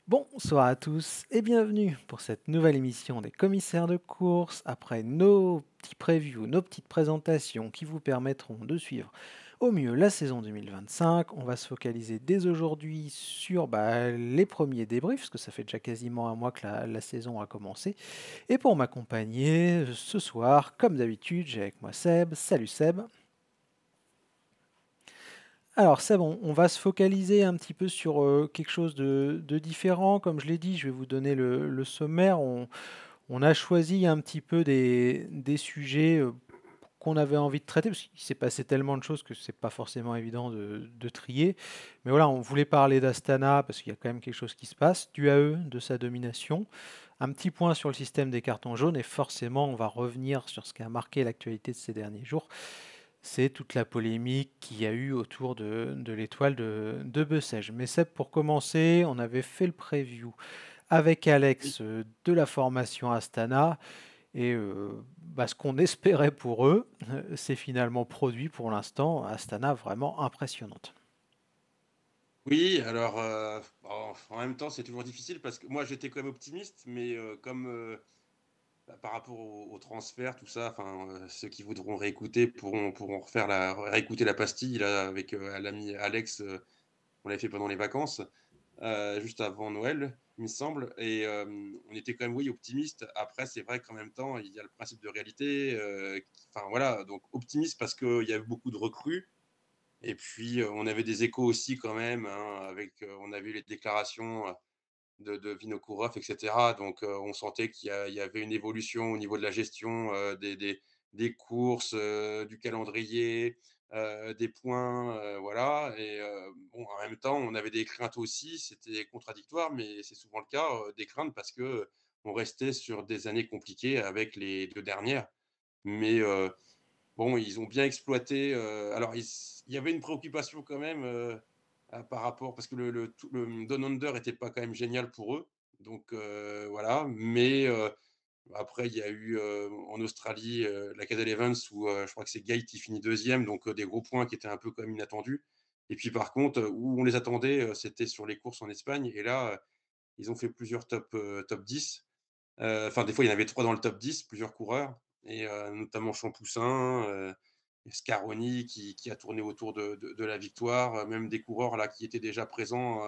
Bonsoir à tous et bienvenue pour cette nouvelle émission des commissaires de course. Après nos petits previews, nos petites présentations qui vous permettront de suivre au mieux la saison 2025, on va se focaliser dès aujourd'hui sur les premiers débriefs, parce que ça fait déjà quasiment un mois que la saison a commencé. Et pour m'accompagner ce soir, comme d'habitude, j'ai avec moi Seb. Salut Seb. Alors Seb, on va se focaliser un petit peu sur quelque chose de différent. Comme je l'ai dit, je vais vous donner le sommaire. On a choisi un petit peu des sujets qu'on avait envie de traiter, parce qu'il s'est passé tellement de choses que c'est pas forcément évident de trier. Mais voilà, on voulait parler d'Astana, parce qu'il y a quand même quelque chose qui se passe, du AE, de sa domination. Un petit point sur le système des cartons jaunes, et forcément, on va revenir sur ce qui a marqué l'actualité de ces derniers jours. C'est toute la polémique qu'il y a eu autour de l'étoile de Bessèges. Mais Seb, pour commencer, on avait fait le preview avec Oui, Alex de la formation Astana. Et ce qu'on espérait pour eux, c'est finalement produit pour l'instant. Astana vraiment impressionnante. oui, alors, bon, en même temps, c'est toujours difficile parce que moi, j'étais quand même optimiste, mais comme par rapport au transfert, tout ça, enfin, ceux qui voudront réécouter pourront réécouter la pastille là, avec l'ami Alex, on l'avait fait pendant les vacances, juste avant Noël, il me semble, et on était quand même, oui, optimiste. Après, c'est vrai qu'en même temps, il y a le principe de réalité, enfin voilà, donc optimiste parce qu'il y a eu beaucoup de recrues. Et puis, on avait des échos aussi quand même, hein, avec, on a vu les déclarations, de Vinokourov et cetera. Donc, on sentait qu'il y avait une évolution au niveau de la gestion, des courses, du calendrier, des points, voilà. Et bon, en même temps, on avait des craintes aussi, c'était contradictoire, mais c'est souvent le cas, des craintes parce que, on restait sur des années compliquées avec les 2 dernières. Mais, bon, ils ont bien exploité, alors il y avait une préoccupation quand même, par rapport parce que le Down Under était pas quand même génial pour eux, donc voilà. Mais après il y a eu, en Australie, la Cadel Evans où, je crois que c'est Gate qui finit deuxième, donc des gros points qui étaient un peu quand même inattendus. Et puis par contre, où on les attendait, c'était sur les courses en Espagne et là, ils ont fait plusieurs top 10. Enfin, des fois, il y en avait 3 dans le top 10, plusieurs coureurs et notamment Champoussin, Scaroni qui a tourné autour de la victoire, même des coureurs là qui étaient déjà présents,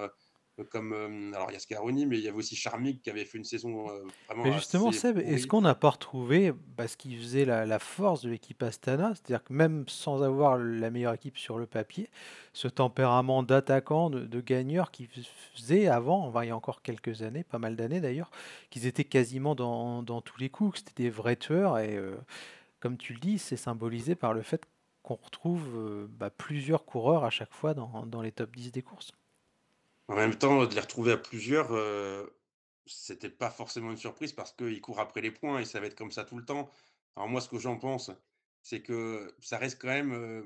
comme, alors il y a Scaroni, mais il y avait aussi Charmic qui avait fait une saison, Mais vraiment justement, assez Seb, est-ce pourrie. qu'on n'a pas retrouvé ce qui faisait la force de l'équipe Astana? C'est-à-dire que même sans avoir la meilleure équipe sur le papier, ce tempérament d'attaquant, de gagneur qui faisait avant, enfin, il y a encore quelques années, pas mal d'années d'ailleurs, qu'ils étaient quasiment dans tous les coups, que c'était des vrais tueurs. Et comme tu le dis, c'est symbolisé par le fait qu'on retrouve plusieurs coureurs à chaque fois dans les top 10 des courses. En même temps, de les retrouver à plusieurs, c'était pas forcément une surprise parce qu'ils courent après les points et ça va être comme ça tout le temps. Alors moi, ce que j'en pense, c'est que ça reste quand même,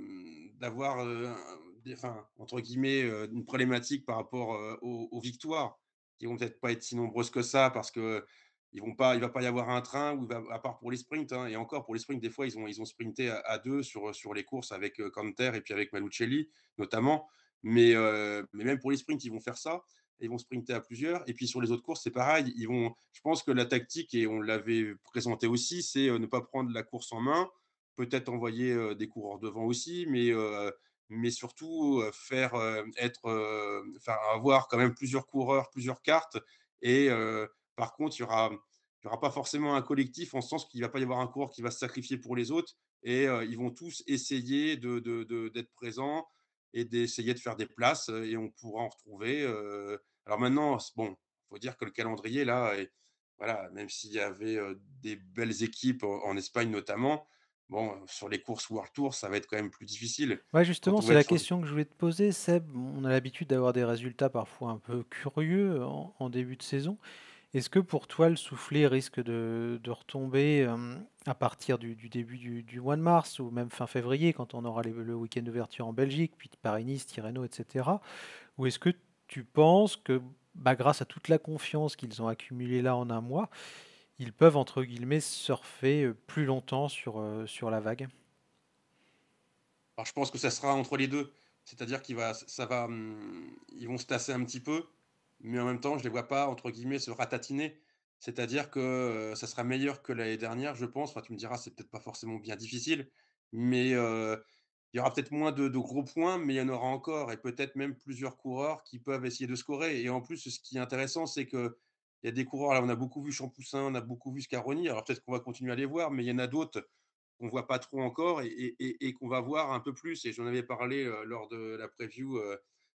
d'avoir, un des enfin, entre guillemets, une problématique par rapport, aux victoires qui vont peut-être pas être si nombreuses que ça parce qu'il va pas y avoir un train où il va à part pour les sprints, hein, et encore pour les sprints, des fois, ils ont sprinté à 2 sur les courses avec, Canter et puis avec Malucelli notamment. Mais même pour les sprints, ils vont faire ça. Ils vont sprinter à plusieurs. Et puis sur les autres courses, c'est pareil. Je pense que la tactique, et on l'avait présenté aussi, c'est ne pas prendre la course en main, peut-être envoyer des coureurs devant aussi, mais surtout faire enfin, avoir quand même plusieurs coureurs, plusieurs cartes. Et par contre, il y aura pas forcément un collectif en ce sens qu'il ne va pas y avoir un coureur qui va se sacrifier pour les autres. Et ils vont tous essayer d'être présents et d'essayer de faire des places, et on pourra en retrouver, alors maintenant, bon, faut dire que le calendrier là est voilà, même s'il y avait, des belles équipes en Espagne notamment, bon, sur les courses World Tour, ça va être quand même plus difficile. Ouais, Quand justement, on c'est va être la sur des question que je voulais te poser, Seb. On a l'habitude d'avoir des résultats parfois un peu curieux en début de saison. Est-ce que pour toi, le soufflet risque de retomber à partir du début du mois de mars ou même fin février, quand on aura le week-end d'ouverture en Belgique, puis de Paris-Nice, Tirreno, etc. Ou est-ce que tu penses que, grâce à toute la confiance qu'ils ont accumulée là en un mois, ils peuvent, entre guillemets, surfer plus longtemps sur la vague? alors je pense que ça sera entre les 2. C'est-à-dire ils vont se tasser un petit peu. mais en même temps, je les vois pas, entre guillemets, «se ratatiner». C'est-à-dire que, ça sera meilleur que l'année dernière, je pense. Enfin, tu me diras, c'est peut-être pas forcément bien difficile, mais il y aura peut-être moins de gros points, mais il y en aura encore et peut-être même plusieurs coureurs qui peuvent essayer de scorer et en plus, ce qui est intéressant, c'est qu'il y a des coureurs là, on a beaucoup vu Champoussin, on a beaucoup vu Scaroni, alors peut-être qu'on va continuer à les voir, mais il y en a d'autres qu'on voit pas trop encore et qu'on va voir un peu plus et j'en avais parlé, lors de la preview,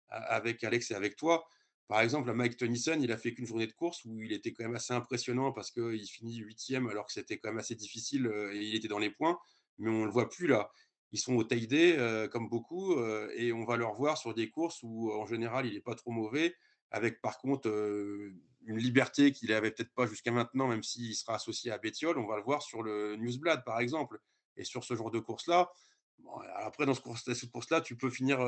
a avec Alex et avec toi. Par exemple, Mike Tennyson, il a fait qu'une journée de course où il était quand même assez impressionnant parce qu'il finit 8e alors que c'était quand même assez difficile, et il était dans les points, mais on le voit plus là. Ils sont au taille day, comme beaucoup, et on va le revoir sur des courses où, en général, il est pas trop mauvais, avec par contre, une liberté qu'il avait peut-être pas jusqu'à maintenant, même s'il sera associé à Bettiol. On va le voir sur le Newsblad, par exemple et sur ce genre de course-là, bon, après dans cette course-là, tu peux finir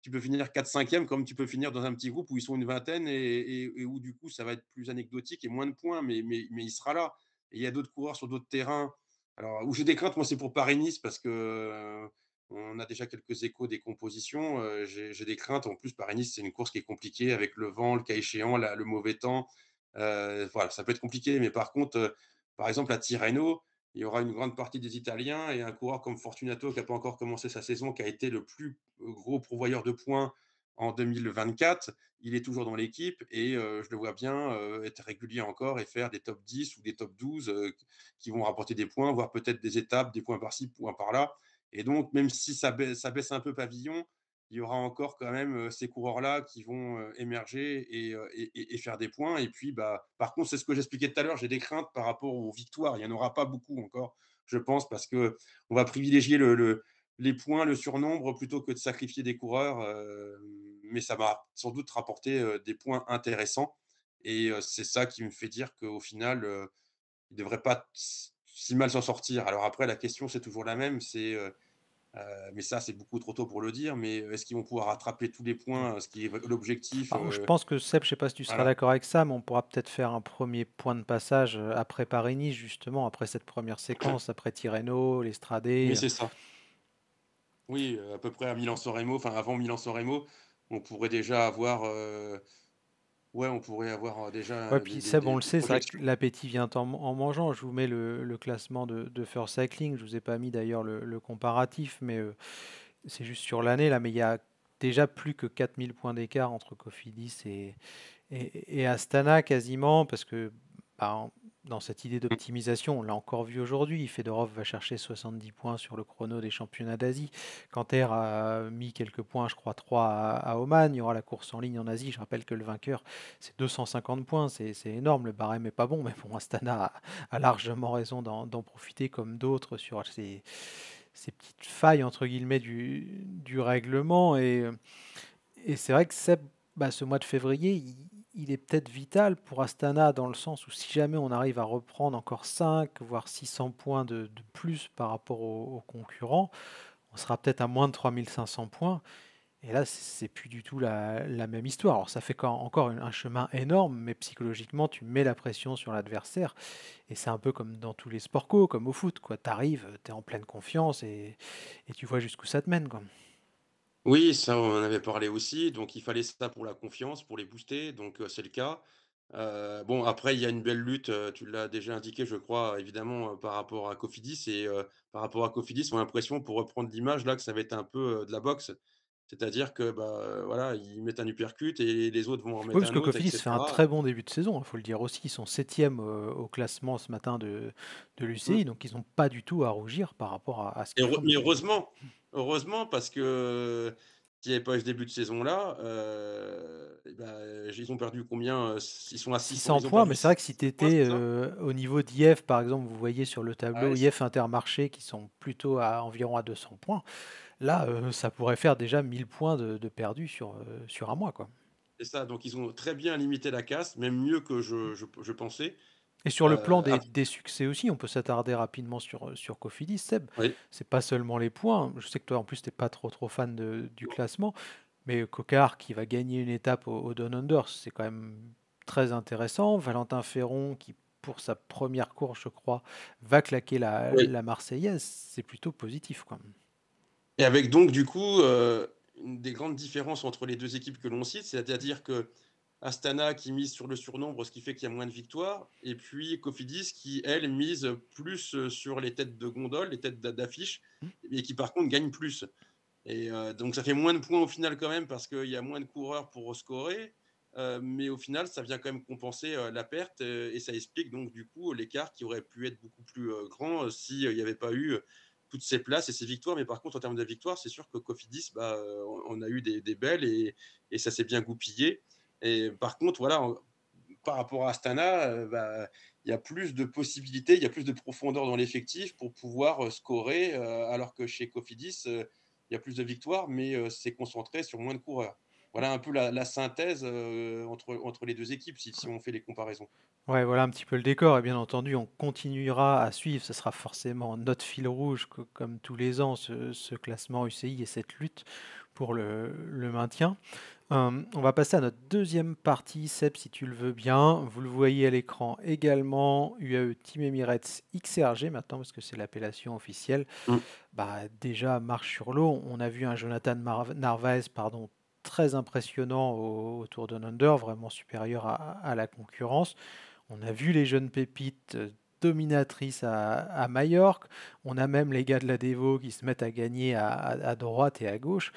4-5e comme tu peux finir dans un petit groupe où ils sont une vingtaine et où du coup ça va être plus anecdotique et moins de points, mais il sera là. Et il y a d'autres coureurs sur d'autres terrains. Alors, où j'ai des craintes, moi, c'est pour Paris-Nice parce que on a déjà quelques échos des compositions. J'ai des craintes. En plus, Paris-Nice, c'est une course qui est compliquée avec le vent, le cas échéant, le mauvais temps. Voilà, ça peut être compliqué. Mais par contre, par exemple, à Tirreno, il y aura une grande partie des Italiens et un coureur comme Fortunato qui n'a pas encore commencé sa saison, qui a été le plus gros pourvoyeur de points en 2024. Il est toujours dans l'équipe et je le vois bien être régulier encore et faire des top 10 ou des top 12 qui vont rapporter des points, voire peut-être des étapes, des points par-ci, points par-là. Et donc, même si ça baisse un peu pavillon, il y aura encore quand même ces coureurs-là qui vont émerger et faire des points. Et puis, bah, par contre, c'est ce que j'expliquais tout à l'heure, j'ai des craintes par rapport aux victoires. Il n'y en aura pas beaucoup encore, je pense, parce qu'on va privilégier les points, le surnombre, plutôt que de sacrifier des coureurs. Mais ça va sans doute rapporter des points intéressants. Et c'est ça qui me fait dire qu'au final, il ne devrait pas si mal s'en sortir. Alors après, la question, c'est toujours la même, c'est mais ça, c'est beaucoup trop tôt pour le dire, mais est-ce qu'ils vont pouvoir rattraper tous les points, ce qui est l'objectif, Alors, je pense que Seb, je sais pas si tu seras voilà. d'accord avec ça, mais on pourra peut-être faire un premier point de passage après Paris-Nice, justement, après cette première séquence, après Tirreno, Oui, l'Estradé. c'est ça. Oui, à peu près à Milan-San Remo, enfin avant Milan-San Remo, on pourrait déjà avoir, ouais, on pourrait avoir, déjà Ouais, puis Seb, on le des sait, c'est vrai que projections. l'appétit vient en mangeant. Je vous mets le classement de First Cycling. Je vous ai pas mis d'ailleurs le comparatif, mais c'est juste sur l'année là. Mais il y a déjà plus que 4000 points d'écart entre Cofidis et Astana quasiment, parce que bah, dans cette idée Mmh. d'optimisation, on l'a encore vu aujourd'hui, Fedorov va chercher 70 points sur le chrono des championnats d'Asie. Kanter a mis quelques points, je crois 3 à Oman. Il y aura la course en ligne en Asie. Je rappelle que le vainqueur, c'est 250 points. C'est énorme. Le barème n'est pas bon, mais bon, Astana a largement raison d'en profiter comme d'autres sur ces petites failles entre guillemets du règlement. Et c'est vrai que bah, ce mois de février, il est peut-être vital pour Astana dans le sens où si jamais on arrive à reprendre encore 5 voire 600 points de plus par rapport aux concurrents, on sera peut-être à moins de 3500 points. Et là, c'est plus du tout la même histoire. Alors, ça fait encore un chemin énorme, mais psychologiquement, tu mets la pression sur l'adversaire. Et c'est un peu comme dans tous les sports co, comme au foot, quoi. T'arrives, t'es en pleine confiance et tu vois jusqu'où ça te mène, quoi. Oui, ça, on en avait parlé aussi, donc il fallait ça pour la confiance, pour les booster, donc c'est le cas. Bon, après, il y a une belle lutte, tu l'as déjà indiqué, je crois, évidemment, par rapport à Cofidis et par rapport à Cofidis, on a l'impression, pour reprendre l'image, là, que ça va être un peu, de la boxe. C'est-à-dire que, bah, voilà, ils mettent un uppercut et les autres vont en Oui, mettre parce un que autre et Cofidis fait un cetera. très bon début de saison, il faut le dire aussi. Ils sont septième au classement ce matin de Mmh. l'UCI, donc ils n'ont pas du tout à rougir par rapport à ce Et qu'ils font mais depuis le début. heureusement parce que s'il n'y avait pas eu ce début de saison-là, et bah, ils ont perdu combien? Ils sont à 600, 600 ils ont points, mais perdu c'est vrai six que si tu 600 points, étais c'est ça? au niveau d'IF, par exemple, vous voyez sur le tableau Ouais, IF Intermarché qui sont plutôt à environ à 200 points, là, ça pourrait faire déjà 1000 points de perdus sur un mois, quoi. c'est ça, donc ils ont très bien limité la casse, même mieux que je pensais. Et sur le plan Ap des succès aussi, on peut s'attarder rapidement sur Cofidis, Seb. Oui, C'est pas seulement les points. Je sais que toi, en plus, t'es pas trop fan du classement. Mais Cocard qui va gagner une étape au Down Under, c'est quand même très intéressant. Valentin Ferron qui, pour sa première course, je crois, va claquer oui, la Marseillaise, c'est plutôt positif, quoi. et avec donc du coup, une des grandes différences entre les 2 équipes que l'on cite, c'est-à-dire que Astana qui mise sur le surnombre, ce qui fait qu'il y a moins de victoires, et puis Cofidis qui, elle, mise plus sur les têtes de gondole, les têtes d'affiche, Mmh. et qui par contre gagne plus. Et donc ça fait moins de points au final quand même parce qu'il y a moins de coureurs pour scorer, mais au final ça vient quand même compenser la perte, et ça explique donc du coup l'écart qui aurait pu être beaucoup plus grand s'il n'y avait pas eu toutes ces places et ces victoires. Mais par contre en termes de victoires, c'est sûr que Cofidis, bah, on a eu des belles, et ça s'est bien goupillé. Et par contre, voilà, par rapport à Astana, bah, il y a plus de possibilités, il y a plus de profondeur dans l'effectif pour pouvoir scorer, alors que chez Cofidis, il y a plus de victoires, mais c'est concentré sur moins de coureurs. Voilà un peu la synthèse entre les deux équipes, si on fait les comparaisons. Ouais, voilà un petit peu le décor et bien entendu, on continuera à suivre. Ce sera forcément notre fil rouge, comme tous les ans, ce classement UCI et cette lutte pour le maintien. On va passer à notre deuxième partie, Seb, si tu le veux bien. Vous le voyez à l'écran également, UAE Team Emirates XRG maintenant, parce que c'est l'appellation officielle. Mm. Bah, déjà, marche sur l'eau. On a vu un Jonathan Narvaez, pardon, très impressionnant au Tour Down Under, vraiment supérieur à la concurrence. On a vu les jeunes pépites dominatrices à Majorque. On a même les gars de la Devo qui se mettent à gagner à droite et à gauche.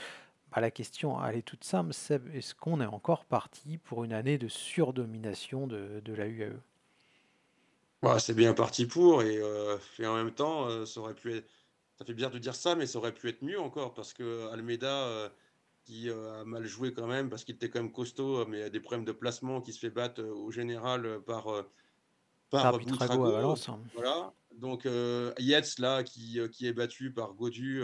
Bah, la question, elle est toute simple, Seb. Est-ce qu'on est encore parti pour une année de surdomination de la UAE? Ouais, c'est bien parti pour, et en même temps, ça aurait pu être, ça fait bizarre de dire ça, mais ça aurait pu être mieux encore parce que Almeida, qui, a mal joué quand même parce qu'il était quand même costaud, mais il a des problèmes de placement, qui se fait battre, au général, par Buitrago à Buitrago, Valence, hein. voilà. Donc Yates là qui est battu par Gaudu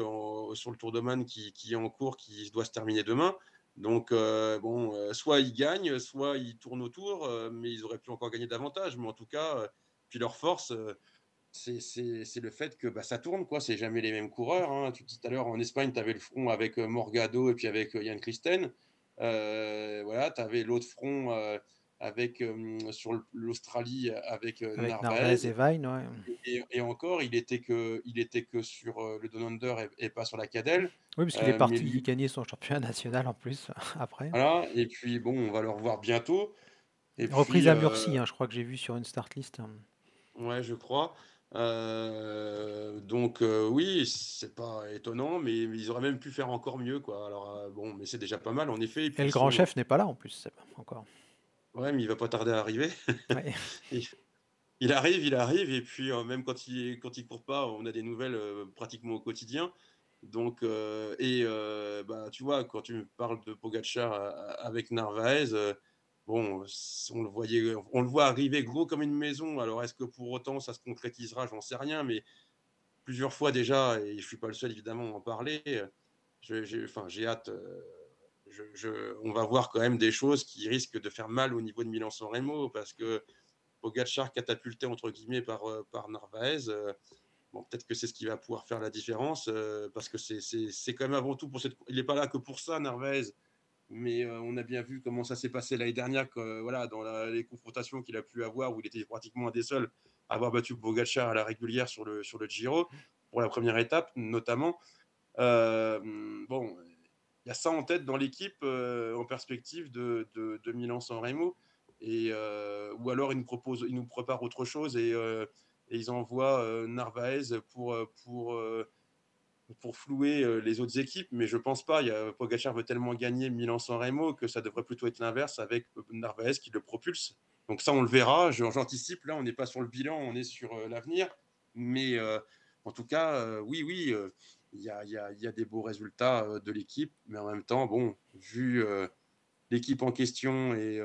sur le Tour d'Oman qui est en cours, qui doit se terminer demain. Donc bon, soit ils gagnent, soit ils tournent autour, mais ils auraient pu encore gagner davantage. Mais en tout cas, puis leur force, c'est le fait que, bah, ça tourne quoi, c'est jamais les mêmes coureurs, hein. Tu dis tout à l'heure en Espagne, tu avais le front avec, Morgado et puis avec, Jan Christen. Voilà, tu avais l'autre front, avec, sur l'Australie avec, Avec Narvaez Narvaez, et Vine, ouais. et encore il était que sur, le Down Under et pas sur la Cadel. Oui, parce qu'il est Mais parti lui, gagner son championnat national en plus, après. voilà, et puis bon, on va le revoir bientôt, et Reprise puis, à Murcie, hein, je crois que j'ai vu sur une start list, hein. ouais, je crois. Donc oui, c'est pas étonnant, mais ils auraient même pu faire encore mieux, quoi. Alors bon, mais c'est déjà pas mal en effet. Et Et puis le ils grand sont, chef n'est pas là en plus, Seb, encore. ouais, mais il va pas tarder à arriver. Ouais. Il il arrive, et puis même quand il court pas, on a des nouvelles pratiquement au quotidien. Donc bah tu vois, quand tu me parles de Pogacar avec Narvaez, bon, on le voit arriver gros comme une maison. Alors est-ce que pour autant ça se concrétisera? J'en sais rien, mais plusieurs fois déjà, et je suis pas le seul évidemment à en parler. Enfin, j'ai hâte. On va voir quand même des choses qui risquent de faire mal au niveau de Milan-San Remo, parce que Pogacar catapulté entre guillemets par Narvaez. Bon, peut-être que c'est ce qui va pouvoir faire la différence, parce que c'est quand même avant tout pour cette. Il n'est pas là que pour ça, Narvaez. Mais on a bien vu comment ça s'est passé l'année dernière, que, voilà, dans les confrontations qu'il a pu avoir, où il était pratiquement un des seuls à avoir battu Pogacar à la régulière sur le Giro, pour la première étape notamment. Bon, il y a ça en tête dans l'équipe, en perspective de Milan-San Remo. Ou alors ils nous préparent autre chose, et ils envoient Narvaez pour flouer les autres équipes, mais je pense pas. Pogacar veut tellement gagner Milan-San Remo que ça devrait plutôt être l'inverse, avec Narvaez qui le propulse. Donc ça, on le verra. J'anticipe. Là, on n'est pas sur le bilan, on est sur l'avenir. Mais en tout cas, oui, oui, il y a des beaux résultats de l'équipe, mais en même temps, bon, vu l'équipe en question et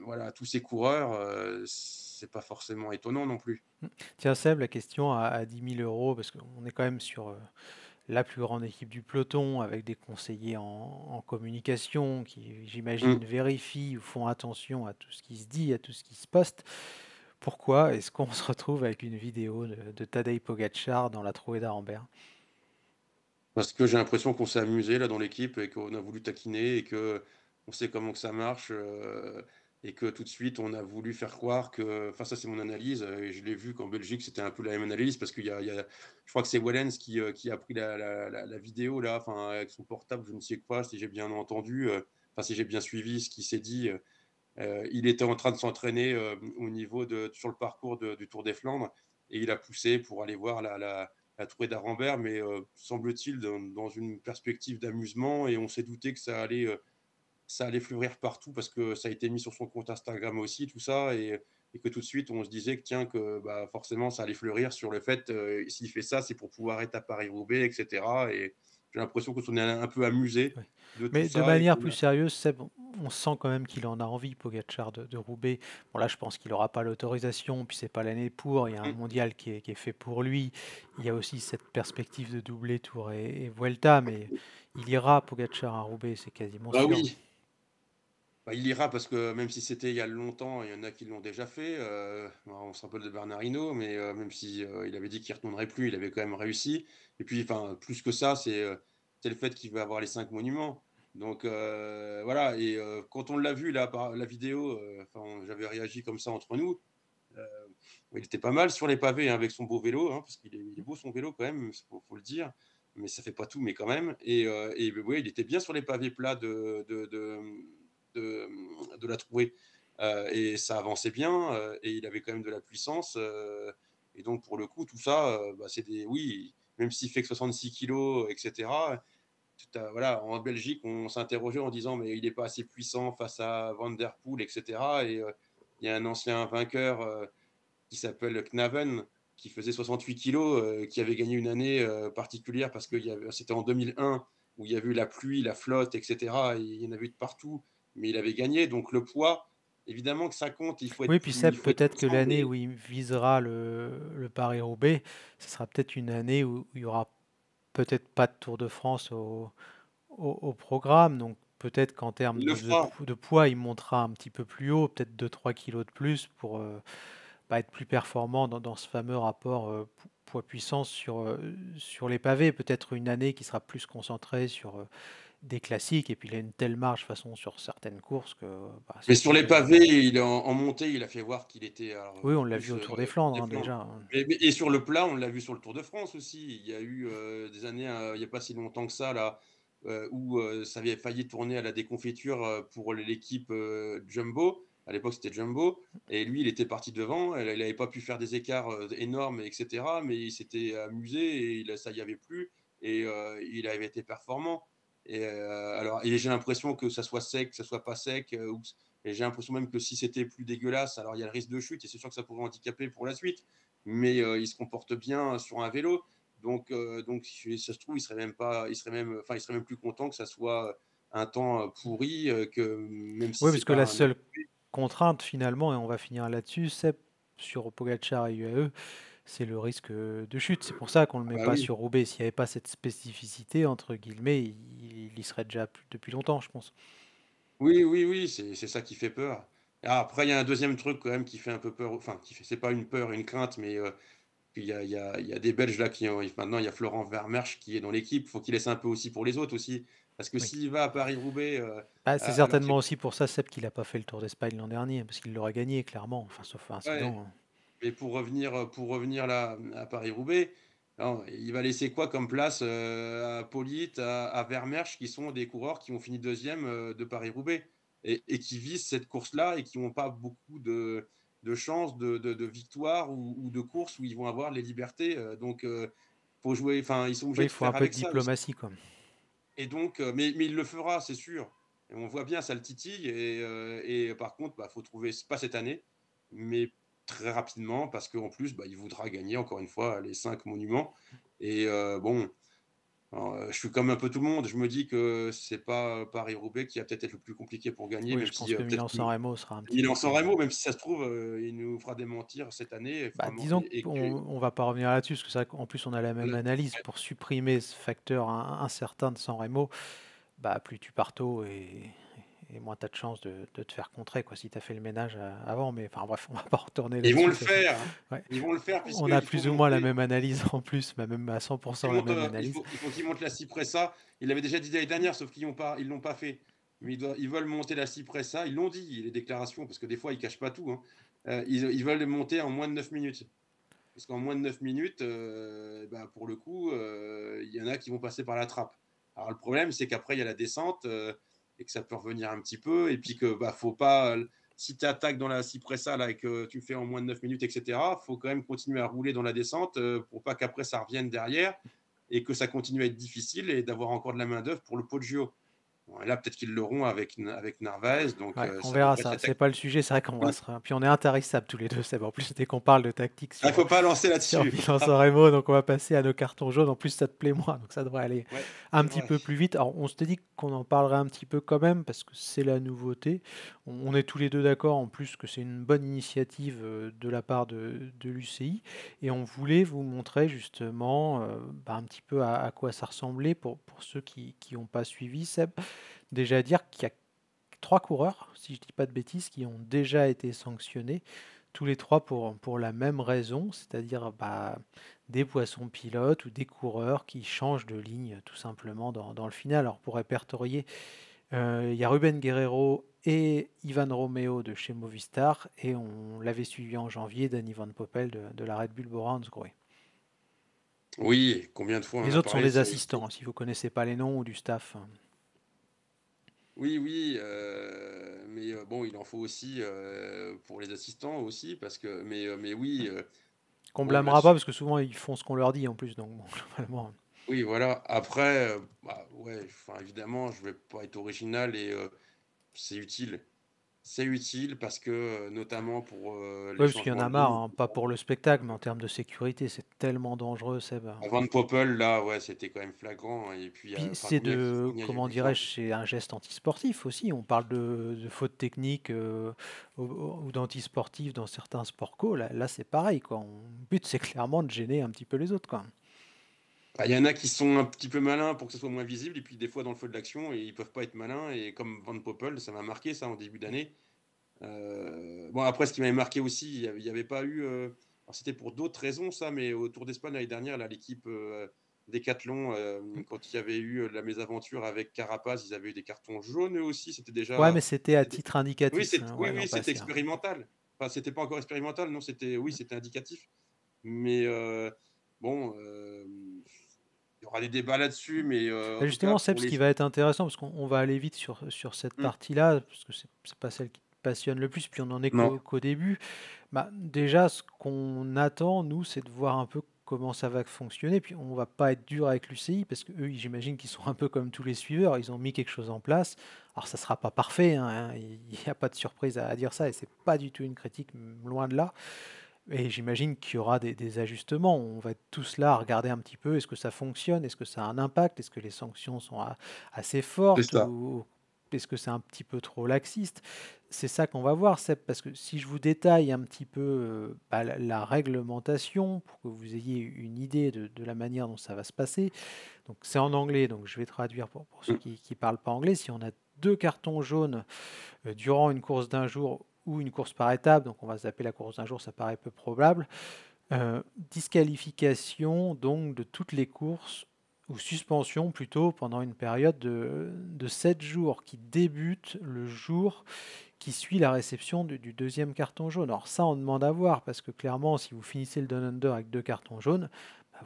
voilà tous ces coureurs, c'est pas forcément étonnant non plus. Tiens, Seb, la question à 10 000 euros, parce qu'on est quand même sur la plus grande équipe du peloton, avec des conseillers en communication qui, j'imagine, Mm. vérifient ou font attention à tout ce qui se dit, à tout ce qui se poste. Pourquoi est-ce qu'on se retrouve avec une vidéo de Tadej Pogacar dans la trouée d'Arambert? Parce que j'ai l'impression qu'on s'est amusé là dans l'équipe, et qu'on a voulu taquiner, et que on sait comment que ça marche, et que tout de suite on a voulu faire croire que, enfin ça c'est mon analyse, et je l'ai vu qu'en Belgique c'était un peu la même analyse, parce je crois que c'est Wellens qui a pris la vidéo là, enfin avec son portable, je ne sais quoi, si j'ai bien entendu, enfin si j'ai bien suivi ce qui s'est dit. Il était en train de s'entraîner au niveau sur le parcours du Tour des Flandres et il a poussé pour aller voir la Tour d'Arambert, mais semble-t-il dans une perspective d'amusement et on s'est douté que ça allait fleurir partout parce que ça a été mis sur son compte Instagram aussi, tout ça, et que tout de suite, on se disait que tiens, que bah, forcément, ça allait fleurir sur le fait, s'il fait ça, c'est pour pouvoir être à Paris-Roubaix, etc. Et j'ai l'impression qu'on s'en est un peu amusé Oui. de tout Mais de ça et manière qu'on plus a... sérieuse, Seb, on sent quand même qu'il en a envie, Pogacar, de Roubaix. Bon, là, je pense qu'il n'aura pas l'autorisation, puis c'est pas l'année pour. Il y a un Mmh. mondial qui est fait pour lui. Il y a aussi cette perspective de doubler Tour et Vuelta, mais il ira, Pogacar, à Roubaix, c'est quasiment Bah sûr. oui, bah, il ira parce que même si c'était il y a longtemps, il y en a qui l'ont déjà fait. On se rappelle de Bernard Hinault, mais même si il avait dit qu'il ne retournerait plus, il avait quand même réussi. Et puis, enfin, plus que ça, c'est le fait qu'il va avoir les 5 monuments. Donc voilà. Et quand on l'a vu là par la vidéo, enfin, j'avais réagi comme ça entre nous. euh, il était pas mal sur les pavés hein, avec son beau vélo, hein, parce il est beau son vélo quand même, faut le dire. Mais ça fait pas tout, mais quand même. Et ouais, il était bien sur les pavés plats de la trouée. Et ça avançait bien, et il avait quand même de la puissance. Et donc, pour le coup, tout ça, bah, c'est des. Oui, même s'il fait que 66 kilos, etc. Voilà, en Belgique, on s'interrogeait en disant mais il n'est pas assez puissant face à Van Der Poel, etc. Et il y a un ancien vainqueur qui s'appelle Knaven, qui faisait 68 kilos, qui avait gagné une année particulière parce que c'était en 2001 où il y a eu la pluie, la flotte, etc. Et il y en avait eu de partout, mais il avait gagné. Donc le poids, évidemment que ça compte. Oui, puis Seb, Il faut être peut-être que puissant, l'année mais où il visera le Paris-Roubaix, ce sera peut-être une année où il y aura peut-être pas de Tour de France au programme. Donc peut-être qu'en termes il le fera. de poids, il montera un petit peu plus haut, peut-être 2-3 kilos de plus pour être plus performant dans ce fameux rapport poids-puissance sur les pavés. Peut-être une année qui sera plus concentrée sur des classiques. Et puis il a une telle marge de toute façon sur certaines courses que bah, Mais c'est sur les sûr. pavés, en montée, il a fait voir qu'il était alors, Oui, on en l'a vu plus, au Tour des Flandres des hein, Flandres. déjà, hein. Et sur le plat, on l'a vu sur le Tour de France aussi. Il y a eu, des années, il n'y a pas si longtemps que ça là, où, ça avait failli tourner à la déconfiture, pour l'équipe, Jumbo. À l'époque, c'était Jumbo et lui, il était parti devant. Il n'avait pas pu faire des écarts, énormes et cetera, mais il s'était amusé et ça y avait plus et il avait été performant et alors et j'ai l'impression que ça soit sec, que ça soit pas sec, ou et j'ai l'impression même que si c'était plus dégueulasse, alors il y a le risque de chute et c'est sûr que ça pourrait handicaper pour la suite. Mais il se comporte bien sur un vélo. Donc ça se trouve, il serait même plus content que ça soit un temps pourri, que même si Oui, c'est parce que pas la un. seule contrainte finalement, et on va finir là-dessus, c'est sur Pogacar et UAE, c'est le risque de chute. C'est pour ça qu'on ne le Ah met bah pas oui. sur Roubaix. S'il n'y avait pas cette spécificité, entre guillemets, il y serait déjà depuis longtemps, je pense. Oui, oui, oui, c'est ça qui fait peur. Ah, après, il y a un deuxième truc quand même qui fait un peu peur, enfin, c'est pas une peur, une crainte, mais il y a des Belges là qui ont. Maintenant, il y a Florent Vermersch qui est dans l'équipe. Il faut qu'il laisse un peu aussi pour les autres aussi. Parce que Oui. s'il va à Paris-Roubaix, Bah, c'est alors qu'il y certainement aussi pour ça, Seb, qu'il n'a pas fait le Tour d'Espagne l'an dernier, parce qu'il l'aurait gagné, clairement, enfin, sauf a. Ouais, incident, hein. mais pour revenir là, à Paris-Roubaix, alors, il va laisser quoi comme place à Politte, à Vermersch, qui sont des coureurs qui ont fini deuxième de Paris-Roubaix et qui visent cette course-là et qui n'ont pas beaucoup de chances de victoire ou de course où ils vont avoir les libertés. Donc, faut jouer, enfin, ils sont Oui, obligés il de faut un faire peu de avec ça aussi. diplomatie, quoi. Et donc, mais il le fera, c'est sûr. Et on voit bien, ça le titille. Et par contre, bah, faut trouver, pas cette année, mais très rapidement, parce qu'en plus, bah, il voudra gagner encore une fois les 5 monuments. Et bon, alors, je suis comme un peu tout le monde. Je me dis que c'est pas Paris-Roubaix qui va peut-être être le plus compliqué pour gagner, Oui, même je pense si que peut-être Milan-San Remo sera un petit peu Milan-San plus. Remo, même si ça se trouve, il nous fera démentir cette année. Bah, Vraiment, disons qu'on va pas revenir là-dessus, parce que c'est vrai qu'en plus on a la même analyse pour supprimer ce facteur incertain de San Remo. Bah, plus tu pars tôt et moins tu as de chances de te faire contrer, quoi, si tu as fait le ménage avant. Mais enfin bref, on va pas retourner ils vont là-dessus. le faire. Ouais. Ils vont le faire On a puisqu'il faut plus ou moins la monter. même analyse en plus, bah, même à Faut 100% qu'il la monte, même analyse. il faut qu'il monte la Cipressa. Il l'avait déjà dit l'année dernière, sauf ils l'ont pas fait. Mais ils veulent monter la Cipressa. Ils l'ont dit, les déclarations, parce que des fois, ils cachent pas tout, hein. Ils veulent le monter en moins de 9 minutes. Parce qu'en moins de 9 minutes, bah, pour le coup, il y en a qui vont passer par la trappe. Alors le problème, c'est qu'après, il y a la descente et que ça peut revenir un petit peu. Et puis que bah, faut pas. si tu attaques dans la Cipressa là, et que tu fais en moins de 9 minutes, etc., il faut quand même continuer à rouler dans la descente pour pas qu'après ça revienne derrière et que ça continue à être difficile et d'avoir encore de la main-d'œuvre pour le Poggio. Bon, là, peut-être qu'ils l'auront avec Narvaez, donc Ouais, on ça verra devrait être ça. C'est attaqué. pas le sujet. C'est vrai qu'on va se. Puis on est intarissables tous les deux. C'est bon. En plus, dès qu'on parle de tactique Il ne faut pas lancer sur là-dessus. Milan-San Remo, donc on va passer à nos cartons jaunes. En plus, ça te plaît moins, donc ça devrait aller Ouais, un c'est petit vrai. peu plus vite. Alors, on s'était dit qu'on en parlerait un petit peu quand même parce que c'est la nouveauté. On est tous les deux d'accord en plus que c'est une bonne initiative de la part de l'UCI et on voulait vous montrer justement un petit peu à quoi ça ressemblait pour ceux qui n'ont pas suivi. Seb, déjà dire qu'il y a 3 coureurs, si je ne dis pas de bêtises, qui ont déjà été sanctionnés, tous les trois pour la même raison, c'est-à-dire des poissons pilotes ou des coureurs qui changent de ligne tout simplement dans le final. Alors pour répertorier, il y a Ruben Guerrero et Ivan Romeo de chez Movistar, et on l'avait suivi en janvier, Danny Van Poppel de la Red Bull Bora Hansgrohe. Oui, combien de fois on en Les a autres sont parlé de des ça aussi. assistants, si vous ne connaissez pas les noms ou du staff. Oui, oui, mais bon, il en faut aussi pour les assistants aussi, parce que, mais oui, Qu'on bon, blâmera pas là-dessus, parce que souvent ils font ce qu'on leur dit en plus, donc bon, globalement. oui, voilà. Après, bah, ouais, enfin, évidemment, je vais pas être original et c'est utile. C'est utile parce que, notamment pour Oui, les parce qu'il y en changements a de marre, ligne. hein, pas pour le spectacle, mais en termes de sécurité, c'est tellement dangereux, Seb. Avant de Poppel, là, ouais, c'était quand même flagrant. Et puis, Puis enfin, c'est combien il y a eu comment d'exemples? dirais-je, c'est un geste antisportif aussi. On parle de fautes techniques ou d'antisportif dans certains sports co. Là, c'est pareil, quoi. Le but, c'est clairement de gêner un petit peu les autres, quoi. Bah, il y en a qui sont un petit peu malins pour que ce soit moins visible, et puis des fois dans le feu de l'action, et ils peuvent pas être malins. Et comme Van Poppel, ça m'a marqué ça en début d'année. Bon, après, ce qui m'avait marqué aussi, il y avait pas eu. Alors, c'était pour d'autres raisons, ça, mais au Tour d'Espagne l'année dernière, là, l'équipe Décathlon, quand il y avait eu la mésaventure avec Carapaz, ils avaient eu des cartons jaunes eux aussi. C'était Ouais, mais déjà. c'était à c'était- titre Oui, indicatif, hein, oui, ouais, l'an oui, c'était passé, hein. expérimental. Enfin, c'était pas encore expérimental, non, c'était oui, c'était indicatif. Mais bon, il y aura des débats là-dessus, mais en tout cas, Justement, Seb, pour ce les. qui va être intéressant, parce qu'on va aller vite sur cette Hmm. partie-là, parce que c'est pas celle qui te passionne le plus, puis on en est Non. qu'au début. Déjà, ce qu'on attend, nous, c'est de voir un peu comment ça va fonctionner. Puis on va pas être dur avec l'UCI, parce que eux, j'imagine qu'ils sont un peu comme tous les suiveurs. Ils ont mis quelque chose en place. Alors, ça sera pas parfait, hein, il n'y a pas de surprise à dire ça, et c'est pas du tout une critique, loin de là. Et j'imagine qu'il y aura des ajustements. On va être tous là à regarder un petit peu, est-ce que ça fonctionne, est-ce que ça a un impact, est-ce que les sanctions sont assez C'est fortes ça. ou est-ce que c'est un petit peu trop laxiste. C'est ça qu'on va voir, Seb, parce que si je vous détaille un petit peu la réglementation pour que vous ayez une idée de la manière dont ça va se passer. Donc c'est en anglais, donc je vais traduire pour ceux Hmm. qui ne parlent pas anglais. Si on a 2 cartons jaunes durant une course d'un jour ou une course par étape, donc on va zapper la course d'un jour, ça paraît peu probable. Disqualification donc de toutes les courses, ou suspension plutôt, pendant une période de 7 jours qui débute le jour qui suit la réception du deuxième carton jaune. Alors ça, on demande à voir, parce que clairement, si vous finissez le down under avec 2 cartons jaunes,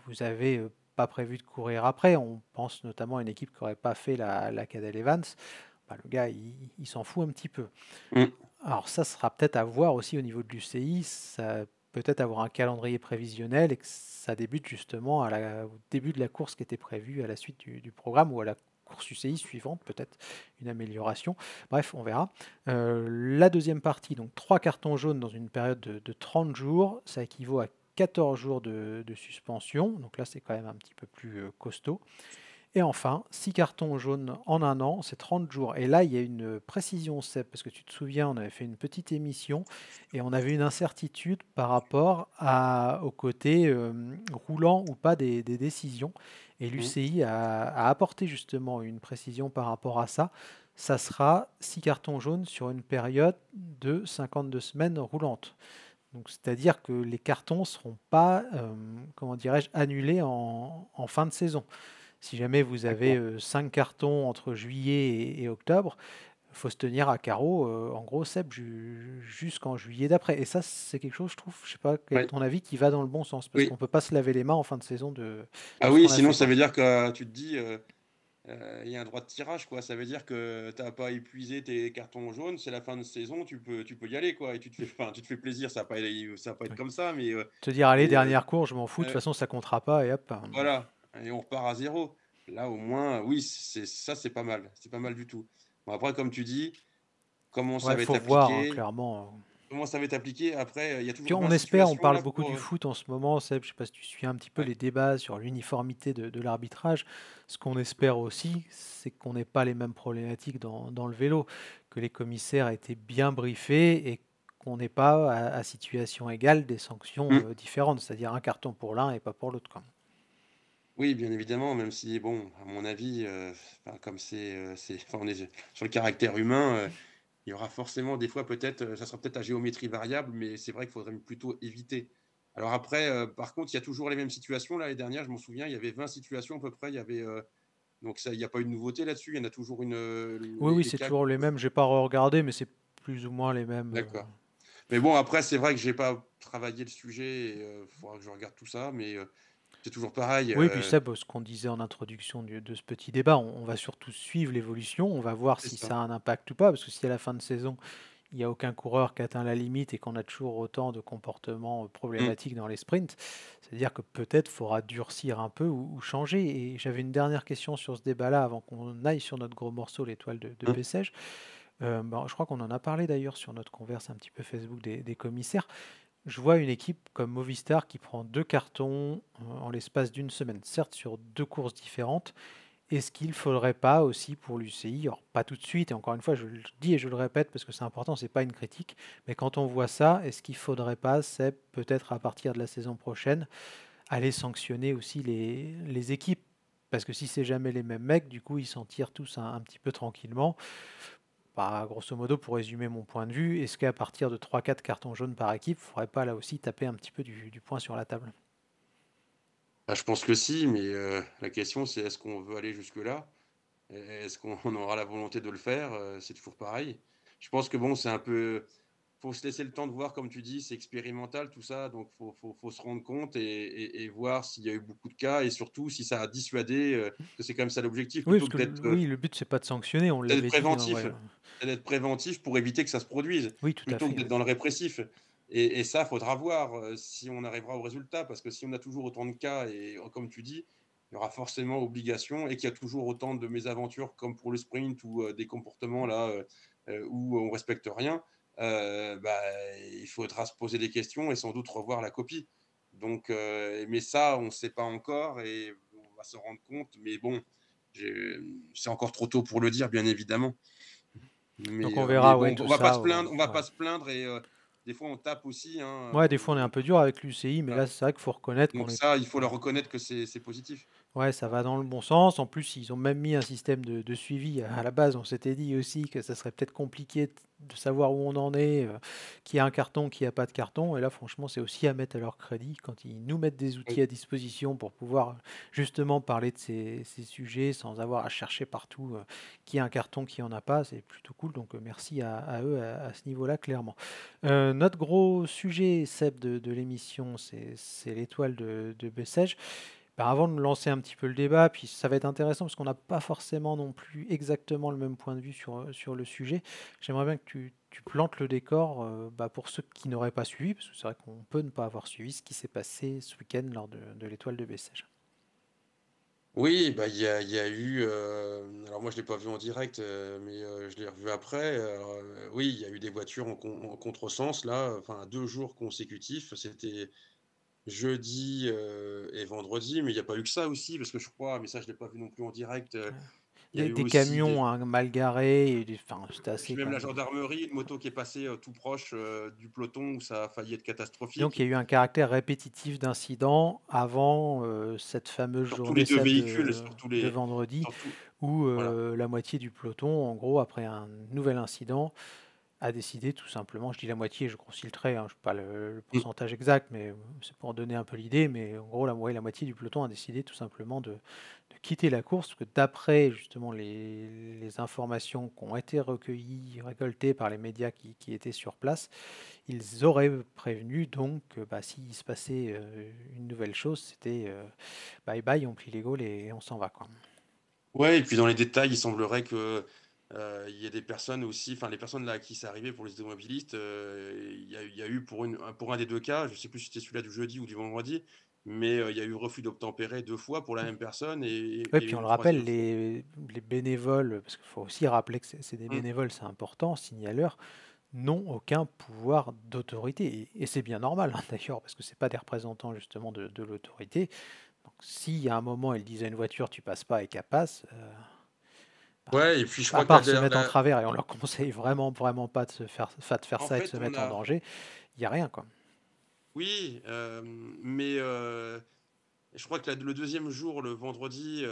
vous avez pas prévu de courir après. On pense notamment à une équipe qui n'aurait pas fait la Cadel Evans. Le gars, il s'en fout un petit peu. Hmm. Alors ça sera peut-être à voir aussi au niveau de l'UCI, ça peut-être avoir un calendrier prévisionnel et que ça débute justement au début de la course qui était prévue à la suite du programme ou à la course UCI suivante, peut-être une amélioration. Bref, on verra. La deuxième partie, donc 3 cartons jaunes dans une période de 30 jours, ça équivaut à 14 jours de suspension, donc là c'est quand même un petit peu plus costaud. Et enfin, 6 cartons jaunes en un an, c'est 30 jours. Et là, il y a une précision, Seb, parce que tu te souviens, on avait fait une petite émission et on avait une incertitude par rapport au côté roulant ou pas des décisions. Et Hmm. l'UCI a apporté justement une précision par rapport à ça. Ça sera 6 cartons jaunes sur une période de 52 semaines roulantes. Donc, c'est-à-dire que les cartons ne seront pas, comment dirais-je, annulés en fin de saison. Si jamais vous avez D'accord. 5 cartons entre juillet et octobre, il faut se tenir à carreau, en gros, Seb, jusqu'en juillet d'après. Et ça, c'est quelque chose, je trouve, je sais pas, quel est Ouais. ton avis, qui va dans le bon sens, parce Oui. qu'on peut pas se laver les mains en fin de saison de Ah ce oui, qu'on a sinon fait, ça quoi. veut dire que tu te dis, il y a un droit de tirage, quoi. Ça veut dire que tu as pas épuisé tes cartons jaunes, c'est la fin de saison, tu peux y aller, quoi et tu te fais plaisir. Ça va pas être Oui. comme ça, mais Te dire: «Allez, mais dernière course, je m'en fous, de toute heu, façon ça comptera pas» et hop, voilà et on repart à zéro. Là, au moins, oui, c'est pas mal, c'est pas mal du tout. Bon après, comme tu dis, comment ça ouais, va être faut voir, hein, appliqué clairement. comment ça va être appliqué? Après, il y a Puis toujours on 20 espère, on situations parle là beaucoup du pour, foot en ce moment, Seb, je sais pas si tu suis un petit peu ouais. les débats sur l'uniformité de l'arbitrage. Ce qu'on espère aussi, c'est qu'on n'ait pas les mêmes problématiques dans le vélo, que les commissaires aient été bien briefés et qu'on n'ait pas à situation égale des sanctions Mmh. différentes, c'est-à-dire un carton pour l'un et pas pour l'autre, quoi. Oui, bien évidemment, même si bon, à mon avis, enfin comme enfin on est sur le caractère humain, il y aura forcément des fois peut-être, ça sera peut-être à géométrie variable, mais c'est vrai qu'il faudrait plutôt éviter. Alors après, par contre, il y a toujours les mêmes situations. L'année dernière, je m'en souviens, il y avait 20 situations à peu près. Il y avait, donc ça, il y a pas eu de nouveauté là-dessus. Il y en a toujours Oui, oui, les c'est cas toujours les mêmes. J'ai pas regardé, mais c'est plus ou moins les mêmes. d'accord. Mais bon, après, c'est vrai que j'ai pas travaillé le sujet et faudra que je regarde tout ça, mais c'est toujours pareil, Oui, puis Seb, ce qu'on disait en introduction de ce petit débat, on va surtout suivre l'évolution, on va voir c'est si ça. ça a un impact ou pas, parce que si à la fin de saison, il n'y a aucun coureur qui atteint la limite et qu'on a toujours autant de comportements Mmh. problématiques dans les sprints, c'est-à-dire que peut-être faudra durcir un peu ou changer. Et j'avais une dernière question sur ce débat-là avant qu'on aille sur notre gros morceau, l'étoile de Mmh. Bessèges. Je crois qu'on en a parlé d'ailleurs sur notre converse un petit peu Facebook des commissaires. Je vois une équipe comme Movistar qui prend 2 cartons, en l'espace d'une semaine, certes sur 2 courses différentes. Est-ce qu'il ne faudrait pas aussi pour l'UCI, alors pas tout de suite, et encore une fois je le dis et je le répète parce que c'est important, c'est pas une critique, mais quand on voit ça, est-ce qu'il ne faudrait pas, c'est peut-être à partir de la saison prochaine, aller sanctionner aussi les équipes? Parce que si c'est jamais les mêmes mecs, du coup ils s'en tirent tous un petit peu tranquillement. Bah, grosso modo, pour résumer mon point de vue, est-ce qu'à partir de 3-4 cartons jaunes par équipe, il ne faudrait pas là aussi taper un petit peu du poing sur la table? Bah, je pense que si, mais la question c'est est-ce qu'on veut aller jusque-là? Est-ce qu'on on aura la volonté de le faire? C'est toujours pareil. Je pense que bon, c'est un peu faut se laisser le temps de voir comme tu dis, c'est expérimental tout ça, donc faut se rendre compte et voir s'il y a eu beaucoup de cas et surtout si ça a dissuadé, parce que c'est quand même ça l'objectif Oui, plutôt parce que que d'être, oui, le but, c'est pas de sanctionner, on d'être l'avait dit, hein, préventif. ouais. C'est d'être préventif pour éviter que ça se produise, Oui, tout à plutôt que fait, d'être ouais. dans le répressif et ça, faudra voir, si on arrivera au résultat. Parce que si on a toujours autant de cas et comme tu dis, il y aura forcément obligation et qu'il y a toujours autant de mésaventures comme pour le sprint ou, des comportements là, où on respecte rien, bah, il faudra se poser des questions et sans doute revoir la copie. Donc, mais ça, on ne sait pas encore et on va se rendre compte, mais bon, c'est encore trop tôt pour le dire, bien évidemment. Donc on Mais verra, ouais, bon, tout on va pas ça, se plaindre on va ouais. pas se plaindre et des fois on tape aussi, hein, Ouais, des fois, on est un peu dur avec l'UCI, mais là, voilà. c'est vrai qu'il faut reconnaître qu'on Donc est ça, il faut ouais. leur reconnaître que c'est positif. Ouais, ça va dans le bon sens. En plus, ils ont même mis un système de suivi. À la base, on s'était dit aussi que ça serait peut-être compliqué de savoir où on en est, qui a un carton, qui a pas de carton. Et là, franchement, c'est aussi à mettre à leur crédit quand ils nous mettent des outils Oui. à disposition pour pouvoir justement parler de ces sujets sans avoir à chercher partout qui a un carton, qui en a pas. C'est plutôt cool. Donc, merci à eux à ce niveau-là, clairement. Notre gros sujet, Seb, de l'émission, c'est l'étoile de Bessèges. Bah, avant de lancer un petit peu le débat, puis ça va être intéressant parce qu'on n'a pas forcément non plus exactement le même point de vue sur le sujet. J'aimerais bien que tu plantes le décor bah, pour ceux qui n'auraient pas suivi, parce que c'est vrai qu'on peut ne pas avoir suivi ce qui s'est passé ce week-end lors de l'étoile de Bessèges. Oui, bah, il y a eu, alors moi je l'ai pas vu en direct, mais je l'ai revu après. Alors, oui, il y a eu des voitures en contresens là, enfin à 2 jours consécutifs. C'était jeudi, et vendredi, mais il y a pas eu que ça aussi parce que je crois, mais ça je l'ai pas vu non plus en direct, il y a eu Des aussi des camions hein, mal garés, enfin, c'était puis assez même quand la même. gendarmerie, une moto qui est passée, tout proche, du peloton où ça a failli être Donc catastrophique. il y a eu un caractère répétitif d'incidents avant cette fameuse Sur tous les journée 2 Seb véhicules, de vendredi surtout où voilà. la moitié du peloton, en gros, après un nouvel incident, a décidé tout simplement, je dis la moitié, je grossis le trait, hein, je ne sais pas le Mmh. pourcentage exact, mais c'est pour donner un peu l'idée, mais en gros, ouais, la moitié du peloton a décidé tout simplement de quitter la course, parce que d'après justement les informations qui ont été recueillies, récoltées par les médias qui étaient sur place, ils auraient prévenu donc que bah, s'il se passait une nouvelle chose, c'était bye bye, on plie les gaules et on s'en va, quoi. Ouais, et puis dans les détails, il semblerait que, il y ait des personnes aussi, enfin les personnes là à qui c'est arrivé pour les automobilistes, il y a eu pour un des 2 cas, je sais plus si c'était celui-là du jeudi ou du vendredi, mais, il y a eu refus d'obtempérer 2 fois pour la même personne Oui, et puis on une le rappelle, troisième fois. les bénévoles, parce qu'il faut aussi rappeler que c'est des Mmh. bénévoles, c'est important, signaleurs, n'ont aucun pouvoir d'autorité. Et c'est bien normal, hein, d'ailleurs, parce que c'est pas des représentants justement de l'autorité. Donc s'il y a un moment, ils disent à une voiture, tu passes pas et qu'elle passe, bah, Ouais, et puis je à crois que part se mettre en travers, et on leur conseille vraiment, vraiment pas de de faire en ça et de fait, se on mettre en a danger, il n'y a rien, quoi. oui, mais, je crois que le deuxième jour, le vendredi,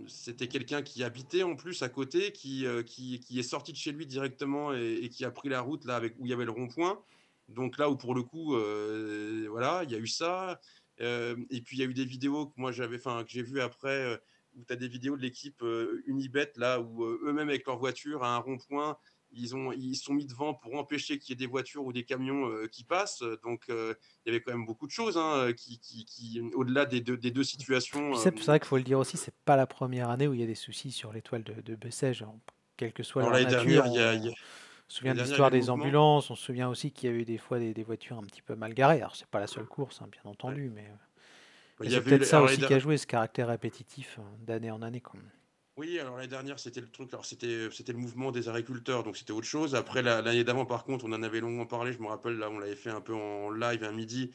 c'était quelqu'un qui habitait en plus à côté, qui est sorti de chez lui directement et qui a pris la route là avec où il y avait le rond-point. Donc là où pour le coup, voilà, il y a eu ça. Et puis il y a eu des vidéos que moi j'avais enfin que j'ai vues après, où tu as des vidéos de l'équipe, Unibet là où, eux-mêmes avec leur voiture à un rond-point, ils se sont mis devant pour empêcher qu'il y ait des voitures ou des camions, qui passent. Donc il y avait quand même beaucoup de choses, hein, qui au-delà des deux Puis situations, c'est vrai qu'il faut le dire aussi, c'est pas la première année où il y a des soucis sur l'étoile de Bessèges, hein. Quelle que soit alors leur l'année nature, dernière, on se souvient l'année de dernière, il y a l'histoire eu le des mouvement. ambulances, on se souvient aussi qu'il y a eu des fois des voitures un petit peu mal garées. Alors c'est pas la seule course, hein, bien Ouais. entendu, Il mais y c'est avait eu peut-être le ça alors aussi qui a joué, ce caractère répétitif d'année en année, quoi. oui, alors l'année dernière, c'était le truc, alors c'était le mouvement des agriculteurs, donc c'était autre chose. Après l'année d'avant, par contre, on en avait longuement parlé, je me rappelle, là, on l'avait fait un peu en live un midi.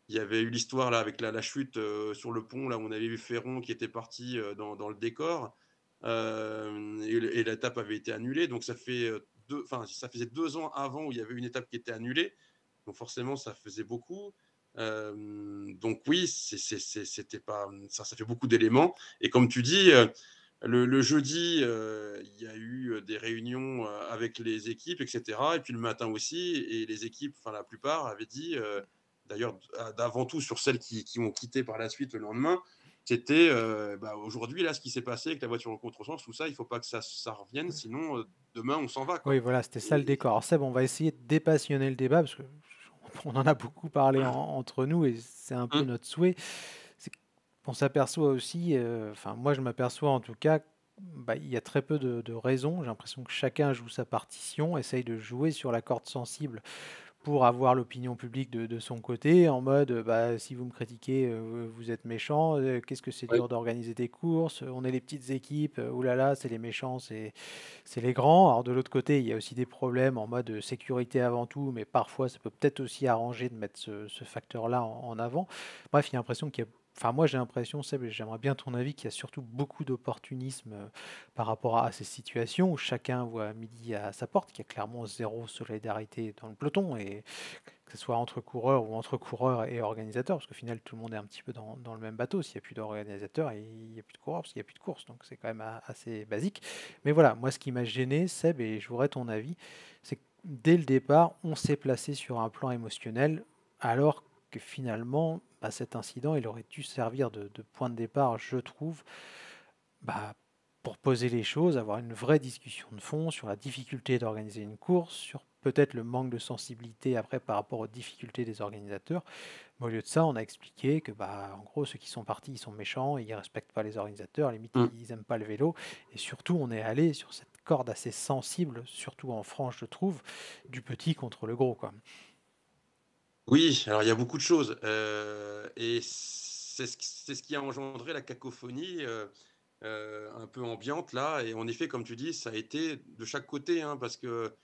Il y avait eu l'histoire là avec la chute, sur le pont, là, où on avait vu Ferron qui était parti, dans le décor, et l'étape avait été annulée, donc ça fait, 2 enfin, ça faisait 2 ans avant où il y avait une étape qui était annulée, donc forcément ça faisait beaucoup. Donc oui, c'était pas, ça fait beaucoup d'éléments et comme tu dis, le jeudi, il y a eu, des réunions, avec les équipes et cetera et puis le matin aussi et les équipes, enfin la plupart avaient dit, d'ailleurs d'avant tout sur celles qui ont quitté par la suite le lendemain, c'était, bah, aujourd'hui là, ce qui s'est passé avec la voiture en contresens, tout ça, il faut pas que ça revienne sinon, demain on s'en va Oui, quoi voilà, c'était ça le et décor. Alors Seb, on va essayer de dépassionner le débat parce que on en a beaucoup parlé entre nous et c'est un peu mmh, notre souhait. C'est qu'on s'aperçoit aussi, enfin moi je m'aperçois en tout cas, bah, il y a très peu de raisons. J'ai l'impression que chacun joue sa partition, essaye de jouer sur la corde sensible pour avoir l'opinion publique de son côté, en mode bah, si vous me critiquez, vous êtes méchant, qu'est-ce que c'est ouais. dur d'organiser des courses, on est les petites équipes, oulala, c'est les méchants, c'est les grands. Alors de l'autre côté, il y a aussi des problèmes en mode sécurité avant tout, mais parfois ça peut peut-être aussi arranger de mettre ce facteur-là en avant. Bref, il y a l'impression qu'il y a Enfin, moi j'ai l'impression, Seb, et j'aimerais bien ton avis, qu'il y a surtout beaucoup d'opportunisme par rapport à ces situations où chacun voit midi à sa porte, qu'il y a clairement zéro solidarité dans le peloton, et que ce soit entre coureurs ou entre coureurs et organisateurs, parce qu'au final tout le monde est un petit peu dans le même bateau. S'il n'y a plus d'organisateurs, il n'y a plus de coureurs, parce qu'il n'y a plus de course, donc c'est quand même assez basique. Mais voilà, moi ce qui m'a gêné, Seb, et je voudrais ton avis, c'est que dès le départ, on s'est placé sur un plan émotionnel, alors que finalement, bah, cet incident, il aurait dû servir de point de départ, je trouve, bah, pour poser les choses, avoir une vraie discussion de fond sur la difficulté d'organiser une course, sur peut-être le manque de sensibilité après par rapport aux difficultés des organisateurs. Mais au lieu de ça, on a expliqué que bah, en gros, ceux qui sont partis, ils sont méchants, ils ne respectent pas les organisateurs, à la limite, Mmh. ils n'aiment pas le vélo. Et surtout, on est allé sur cette corde assez sensible, surtout en France, je trouve, du petit contre le gros, quoi. Oui, alors il y a beaucoup de choses, et c'est ce qui a engendré la cacophonie, un peu ambiante là et en effet, comme tu dis, ça a été de chaque côté, hein, parce que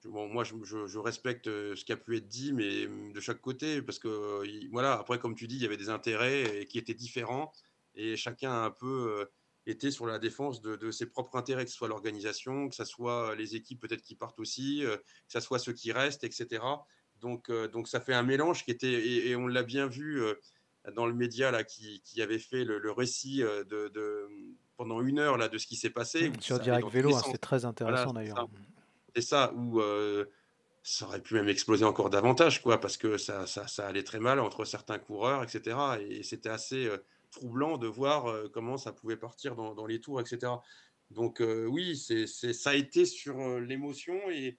bon, moi je respecte, ce qui a pu être dit, mais de chaque côté parce que, voilà, après comme tu dis, il y avait des intérêts et qui étaient différents et chacun a un peu, été sur la défense de ses propres intérêts, que ce soit l'organisation, que ça soit les équipes peut-être qui partent aussi, que ça soit ceux qui restent et cetera. Donc ça fait un mélange qui était et on l'a bien vu, dans le média là qui avait fait le récit, pendant 1 heure là de ce qui s'est passé, où Sur ça allait Direct dans tous les Vélo, hein, sens. c'était très Voilà, intéressant d'ailleurs. c'est ça, où, ça aurait pu même exploser encore davantage quoi, parce que ça allait très mal entre certains coureurs et cetera et c'était assez, troublant de voir, comment ça pouvait partir dans les tours et cetera. Donc, oui, ça a été sur, l'émotion et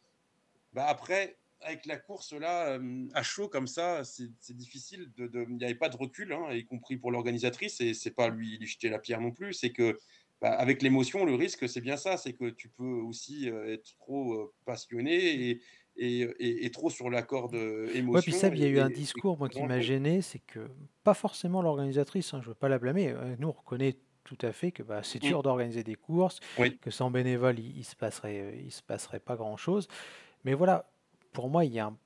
bah, après, avec la course là, à chaud comme ça, c'est difficile il y avait pas de recul, hein, y compris pour l'organisatrice et c'est pas lui jeter la pierre non plus. C'est que, bah, avec l'émotion, le risque, c'est bien ça, c'est que tu peux aussi, être trop, passionné et trop sur la corde, Ouais, puis émotion Seb, il y a eu un et discours, moi, trop qui dans le m'a truc. gêné, c'est que pas forcément l'organisatrice, hein, je veux pas la blâmer. Nous, on reconnaît tout à fait que bah, c'est Mmh. dur d'organiser des courses, Oui. que sans bénévoles, il se passerait pas grand-chose. Mais voilà, pour moi, il y a un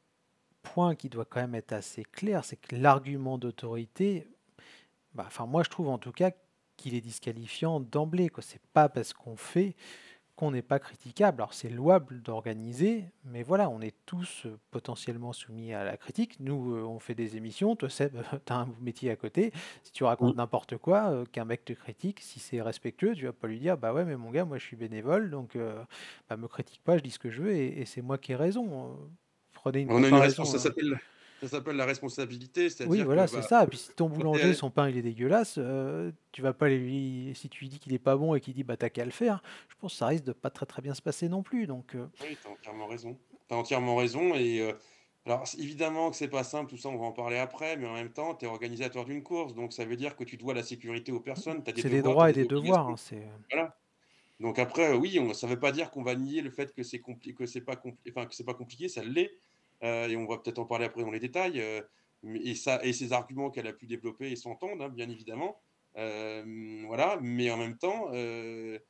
point qui doit quand même être assez clair, c'est que l'argument d'autorité, bah, enfin, moi, je trouve en tout cas qu'il est disqualifiant d'emblée, quoi. C'est pas parce qu'on fait qu'on n'est pas critiquable. Alors c'est louable d'organiser, mais voilà, on est tous potentiellement soumis à la critique. Nous, on fait des émissions, toi Seb, tu as un métier à côté. Si tu racontes Mmh. n'importe quoi, qu'un mec te critique, si c'est respectueux, tu vas pas lui dire, bah ouais, mais mon gars, moi je suis bénévole, donc bah, me critique pas, je dis ce que je veux, et c'est moi qui ai raison. Prenez une On a une comparaison. responsabilité. Ça s'appelle la responsabilité, Oui, c'est-à-dire voilà, que, c'est bah, ça. Et puis si ton quand tu boulanger, son pain, il est dégueulasse, tu vas pas lui, si tu lui dis qu'il est pas bon et qu'il dit bah t'as qu'à le faire, je pense que ça risque de pas très très bien se passer non plus. Donc oui, tu as entièrement raison. Tu as entièrement raison et alors c évidemment que c'est pas simple, tout ça, on va en parler après, mais en même temps, tu es organisateur d'une course, donc ça veut dire que tu dois la sécurité aux personnes, tu as des c'est des devoirs, tu as droits et des des devoirs, obligations. hein, c'est Voilà. Donc après, oui, ça veut pas dire qu'on va nier le fait que c'est que c'est pas enfin, que c'est pas compliqué, ça l'est, et on va peut-être en parler après dans les détails, mais et ces arguments qu'elle a pu développer, ils s'entendent, hein, bien évidemment. Voilà, mais en même temps, que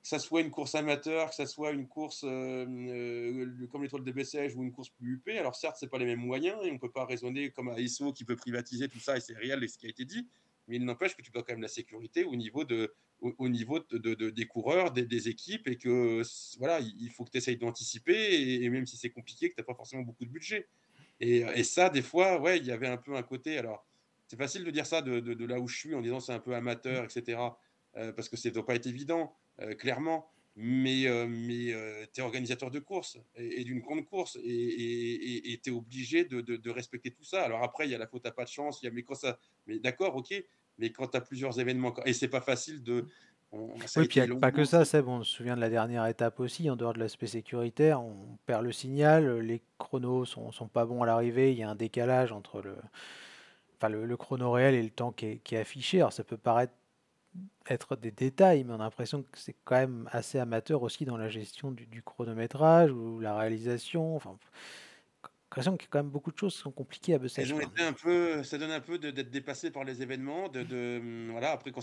ça soit une course amateur, que ça soit une course, comme l'Étoile de Bessèges ou une course plus huppée, alors certes, c'est pas les mêmes moyens et on peut pas raisonner comme à Esso qui veut privatiser tout ça et c'est réel et ce qui a été dit, mais il n'empêche que tu dois quand même la sécurité au niveau des coureurs, des équipes et que voilà, il faut que tu essayes d'anticiper et même si c'est compliqué, que tu n'as pas forcément beaucoup de budget. Et ça, des fois, ouais, il y avait un peu un côté. Alors, c'est facile de dire ça de là où je suis en disant c'est un peu amateur, etc. Parce que ça ne doit pas être évident, clairement. Mais tu es organisateur de course et d'une grande course et tu es obligé de respecter tout ça. Alors après, il y a la faute à pas de chance, il y a, mais quand ça, mais d'accord, ok, mais quand tu as plusieurs événements, et c'est pas facile ça a oui, puis il été n'y a pas que longuement ça, critiqué. c'est bon, on se souvient de la dernière étape aussi, en dehors de l'aspect sécuritaire, on perd le signal, les chronos sont pas bons à l'arrivée, il y a un décalage entre enfin, le chrono réel et le temps qui est affiché. Alors ça peut paraître être des détails, mais on a l'impression que c'est quand même assez amateur aussi dans la gestion du chronométrage ou la réalisation. Enfin, l'impression qu'il y a quand même beaucoup de choses qui sont compliquées à Elles Bessèges, ont quoi. été un peu, ça donne un peu d'être dépassé par les événements, voilà, après quand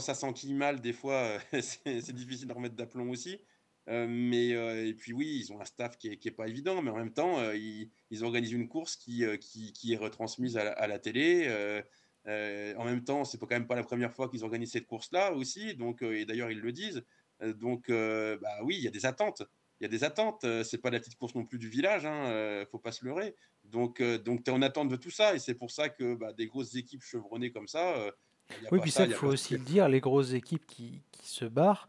ça s'enquille mal, des fois, c'est difficile de remettre d'aplomb aussi. Et puis oui, ils ont un staff qui est pas évident, mais en même temps, ils organisent une course qui est retransmise à la télé. En même temps, c'est pas quand même pas la première fois qu'ils organisent cette course-là aussi, donc et d'ailleurs ils le disent. Bah oui, il y a des attentes. Il y a des attentes, c'est pas la petite course non plus du village, hein, faut pas se leurrer. Donc tu es en attente de tout ça et c'est pour ça que, bah, des grosses équipes chevronnées comme ça, bah, il y a Oui, pas puis ça, ça, il il y a faut pas aussi le dire, les grosses équipes qui se barrent,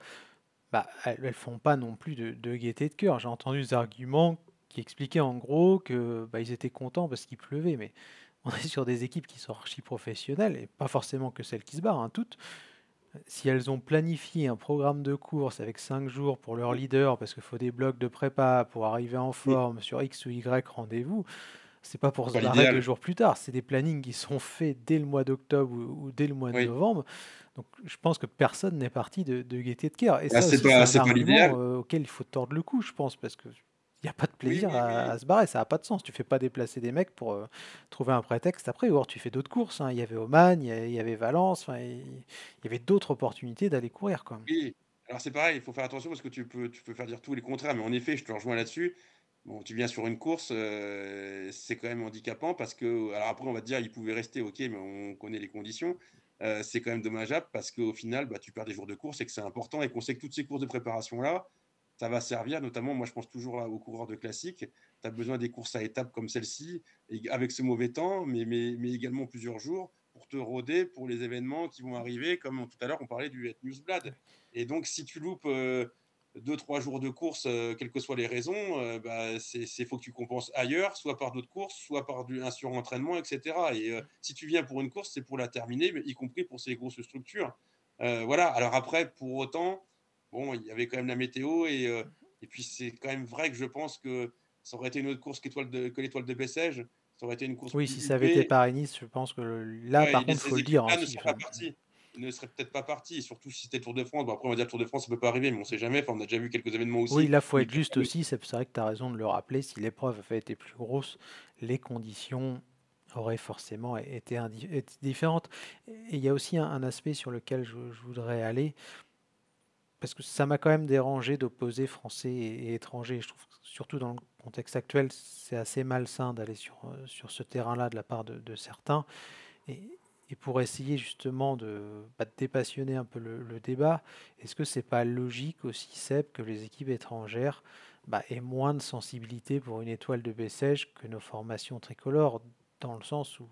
bah, elles font pas non plus de gaieté de cœur. J'ai entendu des arguments qui expliquaient en gros que bah, ils étaient contents parce qu'il pleuvait, mais on est sur des équipes qui sont archi professionnelles et pas forcément que celles qui se barrent, hein, toutes. Si elles ont planifié un programme de course avec 5 jours pour leur mmh, leader, parce qu'il faut des blocs de prépa pour arriver en mmh, forme sur X ou Y rendez-vous, c'est pas pour c'est se pas barrer 2 l'idéal. jours plus tard. C'est des plannings qui sont faits dès le mois d'octobre ou dès le mois de Oui, novembre. Donc je pense que personne n'est parti de gaieté de cœur. Et bah, ça aussi, c'est un c'est pas argument l'idéal. auquel il faut tordre le cou, je pense, parce que il n'y a pas de Oui, plaisir oui, oui. à se barrer, ça n'a pas de sens. Tu fais pas déplacer des mecs pour trouver un prétexte après, ou alors tu fais d'autres courses, hein. Il y avait Oman, il y avait Valence, enfin, il y avait d'autres opportunités d'aller courir, quoi. Oui, alors c'est pareil, il faut faire attention parce que tu peux faire dire tout et le contraire, mais en effet, je te rejoins là-dessus. Bon, tu viens sur une course, c'est quand même handicapant parce que alors après on va te dire: «Il pouvait rester», OK, mais on connaît les conditions. C'est quand même dommageable parce qu'au final, bah, tu perds des jours de course et que c'est important et qu'on sait que toutes ces courses de préparation-là, ça va servir notamment, moi je pense toujours aux coureurs de classiques. Tu as besoin des courses à étapes comme celle-ci et avec ce mauvais temps, mais également plusieurs jours pour te roder pour les événements qui vont arriver, comme tout à l'heure on parlait du Het Nieuwsblad. Et donc si tu loupes, 2-3 jours de course, quelles que soient les raisons, bah, c'est faut que tu compenses ailleurs, soit par d'autres courses, soit par un surentraînement et cetera si tu viens pour une course, c'est pour la terminer, mais y compris pour ces grosses structures. Voilà, alors après pour autant, bon, il y avait quand même la météo et puis c'est quand même vrai que je pense que ça aurait été une autre course que l'Étoile de Bessèges, ça aurait été une course Oui, plus si ça avait été huppée. Paris-Nice, je pense que là, Ouais, par contre, faut ces le dire, hein, équipes-là ne aussi. sont Enfin, pas parties. ne serait peut-être pas parti, et surtout si c'était le Tour de France. Bon, après, on va dire le Tour de France, ça peut pas arriver, mais on sait jamais. Enfin, on a déjà vu quelques événements Oui, aussi là, faut où il être peut juste quand même. aussi, c'est vrai que tu as raison de le rappeler, si l'épreuve avait été plus grosse, les conditions auraient forcément été différentes. Et il y a aussi un aspect sur lequel je voudrais aller, parce que ça m'a quand même dérangé d'opposer français et étrangers. Je trouve que surtout dans le contexte actuel, c'est assez malsain d'aller sur ce terrain-là de la part de certains. Et, et pour essayer justement de dépassionner un peu le débat, est-ce que c'est pas logique aussi, Seb, que les équipes étrangères aient moins de sensibilité pour une étoile de Bessèges que nos formations tricolores, dans le sens où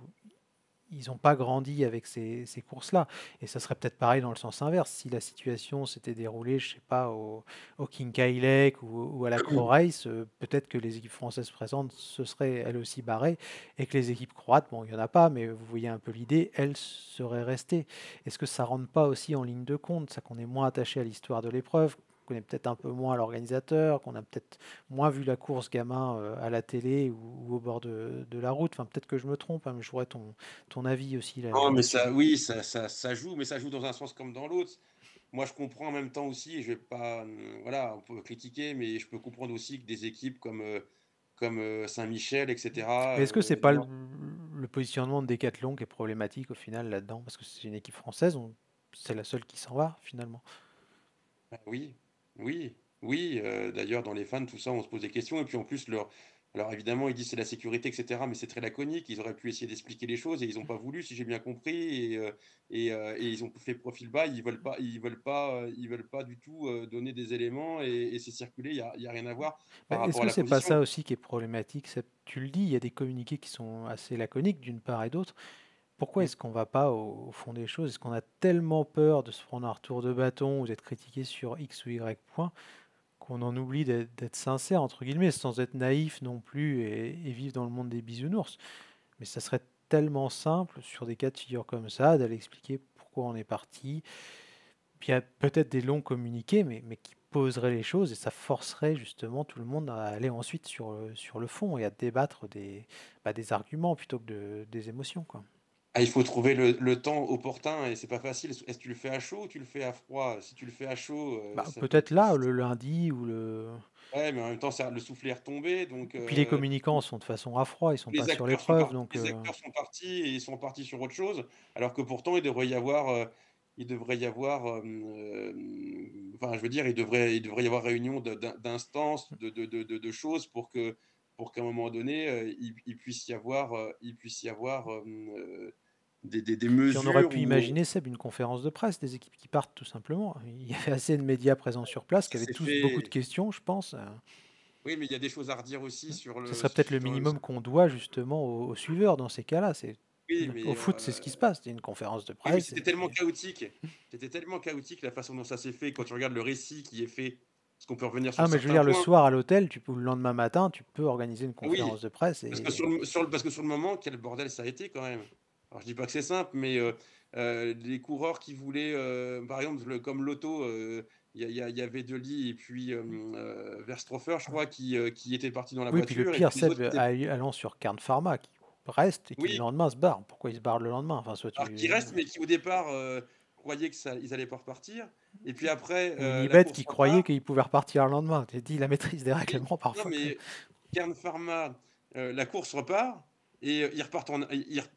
ils n'ont pas grandi avec ces courses-là. Et ça serait peut-être pareil dans le sens inverse. Si la situation s'était déroulée, je sais pas, au King Lake ou à la Crow Race, peut-être que les équipes françaises présentes se seraient elles aussi barrées et que les équipes croates, bon, il n'y en a pas, mais vous voyez un peu l'idée, elles seraient restées. Est-ce que ça rentre pas aussi en ligne de compte, ça qu'on est moins attaché à l'histoire de l'épreuve, qu'on est peut-être un peu moins à l'organisateur, qu'on a peut-être moins vu la course gamin à la télé ou au bord de la route. Enfin, peut-être que je me trompe, hein, mais je voudrais ton avis aussi Non, mais là-dessus. ça, oui, ça joue, mais ça joue dans un sens comme dans l'autre. Moi, je comprends en même temps aussi, et je vais pas, voilà, on peut critiquer, mais je peux comprendre aussi que des équipes comme Saint-Michel, etc. Mais est-ce que c'est pas D'ailleurs, le positionnement de Decathlon qui est problématique au final là-dedans? Parce que c'est une équipe française, c'est la seule qui s'en va finalement. bah oui, oui, oui. D'ailleurs, dans les fans, tout ça, on se pose des questions. Et puis en plus, alors évidemment, ils disent c'est la sécurité, etc. Mais c'est très laconique. Ils auraient pu essayer d'expliquer les choses et ils n'ont pas voulu, si j'ai bien compris. Et ils ont fait profil bas. Ils veulent pas du tout donner des éléments et c'est circulé. Il y a rien à voir par Est-ce rapport à que la c'est pas position. ça aussi qui est problématique? Tu le dis, il y a des communiqués qui sont assez laconiques d'une part et d'autre. Pourquoi Mm. est-ce qu'on va pas au fond des choses? Est-ce qu'on a tellement peur de se prendre un retour de bâton ou d'être critiqué sur X ou Y point qu'on en oublie d'être sincère, entre guillemets, sans être naïf non plus et vivre dans le monde des bisounours? Mais ça serait tellement simple sur des cas de figure comme ça d'aller expliquer pourquoi on est parti. Puis il y a peut-être des longs communiqués, mais qui poseraient les choses et ça forcerait justement tout le monde à aller ensuite sur le fond et à débattre des arguments plutôt que des émotions, quoi. Ah, il faut trouver le temps opportun et c'est pas facile. Est-ce que tu le fais à chaud ou tu le fais à froid? Si tu le fais à chaud, ça peut être Peut-être là, difficile. le lundi ou le. Ouais, mais en même temps, le soufflet est retombé, donc Puis les communicants sont de façon à froid, ils sont pas sur l'épreuve, donc les acteurs sont partis et ils sont partis sur autre chose, alors que pourtant il devrait y avoir, enfin, je veux dire, il devrait y avoir réunion d'instances, de choses pour qu'à un moment donné, il puisse y avoir, des puis on aurait mesures pu où imaginer, Seb, une conférence de presse des équipes qui partent tout simplement. Il y avait assez de médias présents sur place qui ça avaient s'est tous beaucoup de fait. questions, je pense. Oui, mais il y a des choses à redire aussi Ça serait peut-être le minimum qu'on doit justement aux suiveurs dans ces cas-là. oui, Au mais foot, c'est ce qui se passe. C'est une conférence de oui, mais presse. c'était tellement chaotique. C'était tellement chaotique la façon dont ça s'est fait. Quand tu regardes le récit qui est fait, parce qu'on peut revenir sur Ah, mais je veux certains dire, le points. soir à l'hôtel, ou le lendemain matin, tu peux organiser une Ah oui, conférence de presse parce que et. parce que sur le moment, quel bordel ça a été quand même. Alors je dis pas que c'est simple, mais les coureurs qui voulaient, par exemple, comme Lotto, il y avait Dely et puis Verstropper, je crois, qui étaient partis dans la Oui, puis le voiture, et pire, puis les Seb, autres qui étaient. allant sur Kern Pharma, qui reste et qui le Oui, lendemain se barre. Pourquoi il se barre le lendemain? Enfin, soit alors qui tu. restent, mais qui au départ croyaient que ça, ils allaient pas repartir. Et puis après, Ou la Unibet course qui croyait repart. qu'il pouvait repartir le lendemain. Tu dit la maîtrise des Oui, règlements non, parfois. mais Kern Pharma, la course repart et ils repartent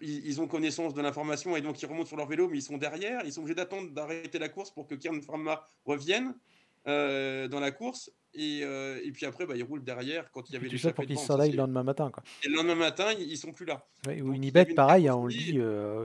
ils ont connaissance de l'information et donc ils remontent sur leur vélo, mais ils sont derrière. Ils sont obligés d'attendre d'arrêter la course pour que Kern Pharma revienne dans la course. Et puis après, bah, ils roulent derrière quand il Et y puis avait tout ça pour l'échappée qu'il devant. s'en aille le lendemain matin, quoi. Et le lendemain matin, ils sont plus là. Ouais, ou Donc il y Unibet, avait une pareil, hein, on le cacophonie.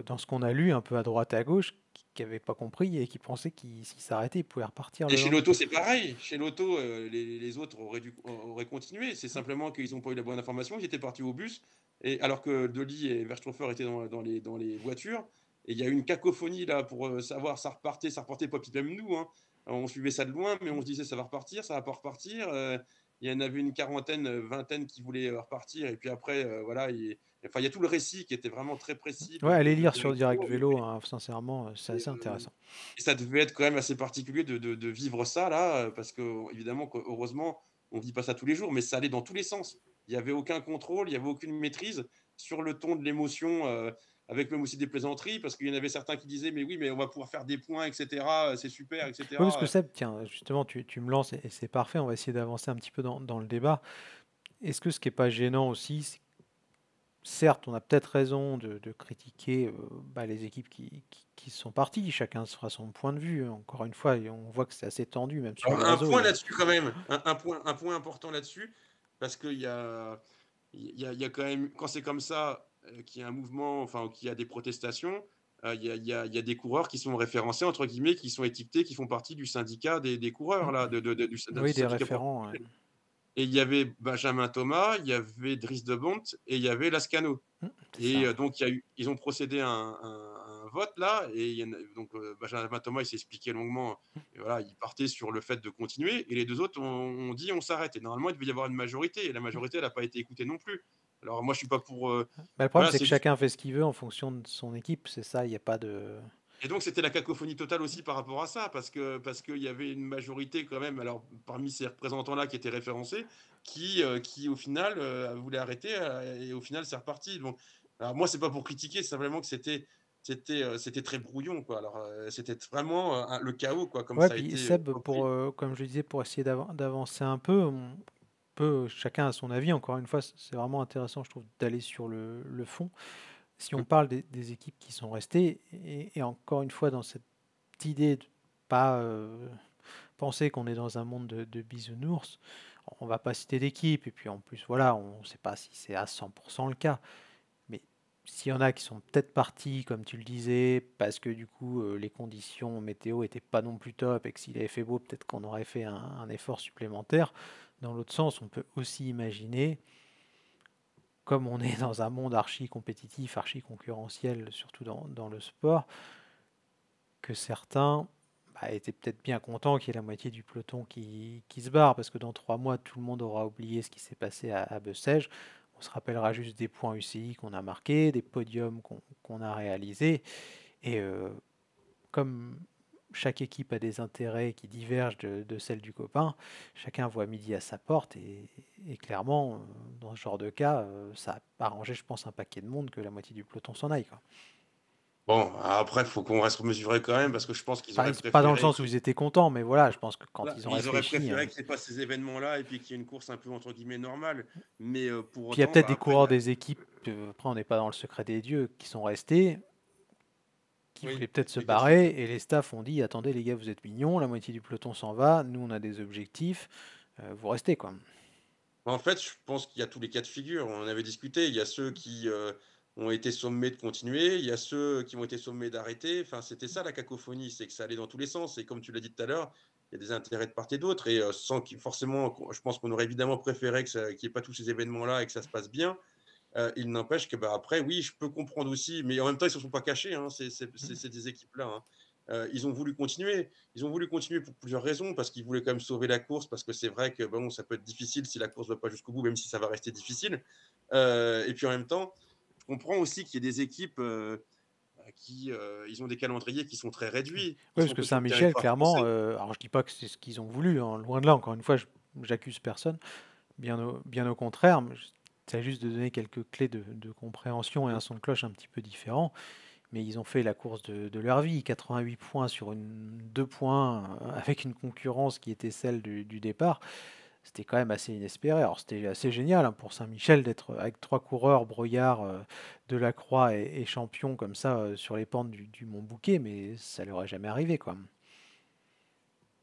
dit dans ce qu'on a lu un peu à droite à gauche, qui n'avait pas compris et qui pensait qu'il s'il s'arrêtait, il pouvait repartir Et le chez lendemain. Lotto, c'est pareil. Chez Lotto, les autres auraient continué. C'est simplement qu'ils ont pas eu la bonne information. Ils étaient partis au bus, et alors que Dolly et Verstropher étaient dans les voitures. Et il y a eu une cacophonie là pour savoir ça repartait pas. Puis même nous, hein, on suivait ça de loin, mais on se disait ça va repartir, ça va pas repartir. Il y en avait une quarantaine, vingtaine qui voulaient repartir. Et puis après, voilà. Enfin, il y a tout le récit qui était vraiment très précis Ouais, allez lire de sur la Direct course. Vélo, hein, sincèrement, c'est Et, assez intéressant. et ça devait être quand même assez particulier de vivre ça là, parce que évidemment, heureusement, on vit pas ça tous les jours, mais ça allait dans tous les sens. Il y avait aucun contrôle, il y avait aucune maîtrise sur le ton de l'émotion. avec même aussi des plaisanteries, parce qu'il y en avait certains qui disaient: «Mais oui, mais on va pouvoir faire des points et cetera, c'est super et Oui, parce que cetera». Seb, tiens, justement, tu me lances et c'est parfait, on va essayer d'avancer un petit peu dans le débat. Est-ce que ce qui est pas gênant aussi, certes, on a peut-être raison de critiquer bah, les équipes qui sont parties, chacun se fera son point de vue, hein. Encore une fois, et on voit que c'est assez tendu, même sur Alors les un réseaux. point là-dessus quand même, un point important là-dessus, parce qu'il y a quand même quand c'est comme ça, qu'il y a un mouvement, enfin, qu'il y a des protestations, il y a des coureurs qui sont «référencés» entre guillemets, qui sont étiquetés, qui font partie du syndicat des Mm. coureurs là, du Oui, des syndicat référents, ouais. professionnel. Et il y avait Benjamin Thomas, il y avait Dries de Bont et il y avait Lascano. Mm, c'est Et ça. donc ils ont procédé à un vote là, et il y en a donc Benjamin Thomas, il s'est expliqué longuement, et voilà, il partait sur le fait de continuer, et les 2 autres ont dit: «On s'arrête», et normalement, il devait y avoir une majorité, et la majorité, elle a pas été écoutée non plus. Alors moi, je suis pas pour, Bah, le problème, voilà, c'est que c'est juste. chacun fait ce qu'il veut en fonction de son équipe, c'est ça, il n'y a pas de... Et donc c'était la cacophonie totale aussi par rapport à ça, parce qu'il y avait une majorité quand même, alors parmi ces représentants-là qui étaient référencés, qui au final, voulaient arrêter, et au final c'est reparti. Donc, alors moi c'est pas pour critiquer, c'est simplement que c'était très brouillon, quoi. Alors, c'était vraiment, le chaos, quoi, comme Ouais, ça a puis été, Seb, repris. comme je le disais, pour essayer d'avancer un peu, on peut, chacun a son avis, encore une fois, c'est vraiment intéressant, je trouve, d'aller sur le fond. Si on Mmh. parle des équipes qui sont restées, et encore une fois, dans cette idée de pas penser qu'on est dans un monde de bisounours, on va pas citer d'équipe, et puis en plus, voilà, on ne sait pas si c'est à 100% le cas, mais s'il y en a qui sont peut-être partis, comme tu le disais, parce que du coup, les conditions météo étaient pas non plus top, et que s'il avait fait beau, peut-être qu'on aurait fait un effort supplémentaire. Dans l'autre sens, on peut aussi imaginer, comme on est dans un monde archi compétitif, archi concurrentiel, surtout dans le sport, que certains bah, étaient peut-être bien contents qu'il y ait la moitié du peloton qui se barre, parce que dans 3 mois, tout le monde aura oublié ce qui s'est passé à Bessèges. On se rappellera juste des points UCI qu'on a marqués, des podiums qu'on a réalisés. Et comme chaque équipe a des intérêts qui divergent de celle du copain, chacun voit midi à sa porte. Et clairement, dans ce genre de cas, ça a arrangé, je pense, un paquet de monde que la moitié du peloton s'en aille, quoi. Bon, après, il faut qu'on reste mesuré quand même, parce que je pense qu'ils Pas, auraient pas dans le préféré sens où qu'il ils étaient contents, mais voilà, je pense que quand voilà, ils ont ils auraient réfléchi, préféré qu'il y ait pas ces événements-là, et puis qu'il y ait une course un peu entre guillemets «normale». Mais, pour puis il y a autant, peut-être bah, des après il y coureurs a des équipes, après on n'est pas dans le secret des dieux, qui sont restés, qui oui, voulaient peut-être se et qu'est-ce barrer, et les staffs ont dit, attendez les gars, vous êtes mignons, la moitié du peloton s'en va, nous on a des objectifs, vous restez quoi. en fait, je pense qu'il y a tous les cas de figure. On en avait discuté. Il y a ceux qui, ont été sommés de continuer, il y a ceux qui ont été sommés d'arrêter. Enfin, c'était ça la cacophonie, c'est que ça allait dans tous les sens, et comme tu l'as dit tout à l'heure, il y a des intérêts de part et d'autre, et sans qu'il forcément je pense qu'on aurait évidemment préféré qu'il y ait pas tous ces événements-là et que ça se passe bien. Il n'empêche que, bah, après oui, je peux comprendre aussi, mais en même temps, ils ne se sont pas cachés, hein, ces des équipes-là, hein. Ils ont voulu continuer. Ils ont voulu continuer pour plusieurs raisons, parce qu'ils voulaient quand même sauver la course, parce que c'est vrai que, bon, ça peut être difficile si la course ne va pas jusqu'au bout, même si ça va rester difficile. Et puis en même temps, je comprends aussi qu'il y ait des équipes, ils ont des calendriers qui sont très Oui, réduits, qui parce sont que que sur le Saint-Michel, territoire clairement, français. alors je dis pas que c'est ce qu'ils ont voulu, hein, loin de là, encore une fois, j'accuse personne, bien au contraire, mais c'est juste de donner quelques clés de compréhension et un Mmh. son de cloche un petit peu différent. Mais ils ont fait la course de leur vie, 88 points sur 2 points, avec une concurrence qui était celle du départ. C'était quand même assez inespéré. Alors c'était assez génial, hein, pour Saint-Michel d'être avec 3 coureurs, Broyard, Delacroix et Champion comme ça, sur les pentes du Mont Bouquet, mais ça leur est jamais arrivé, quoi.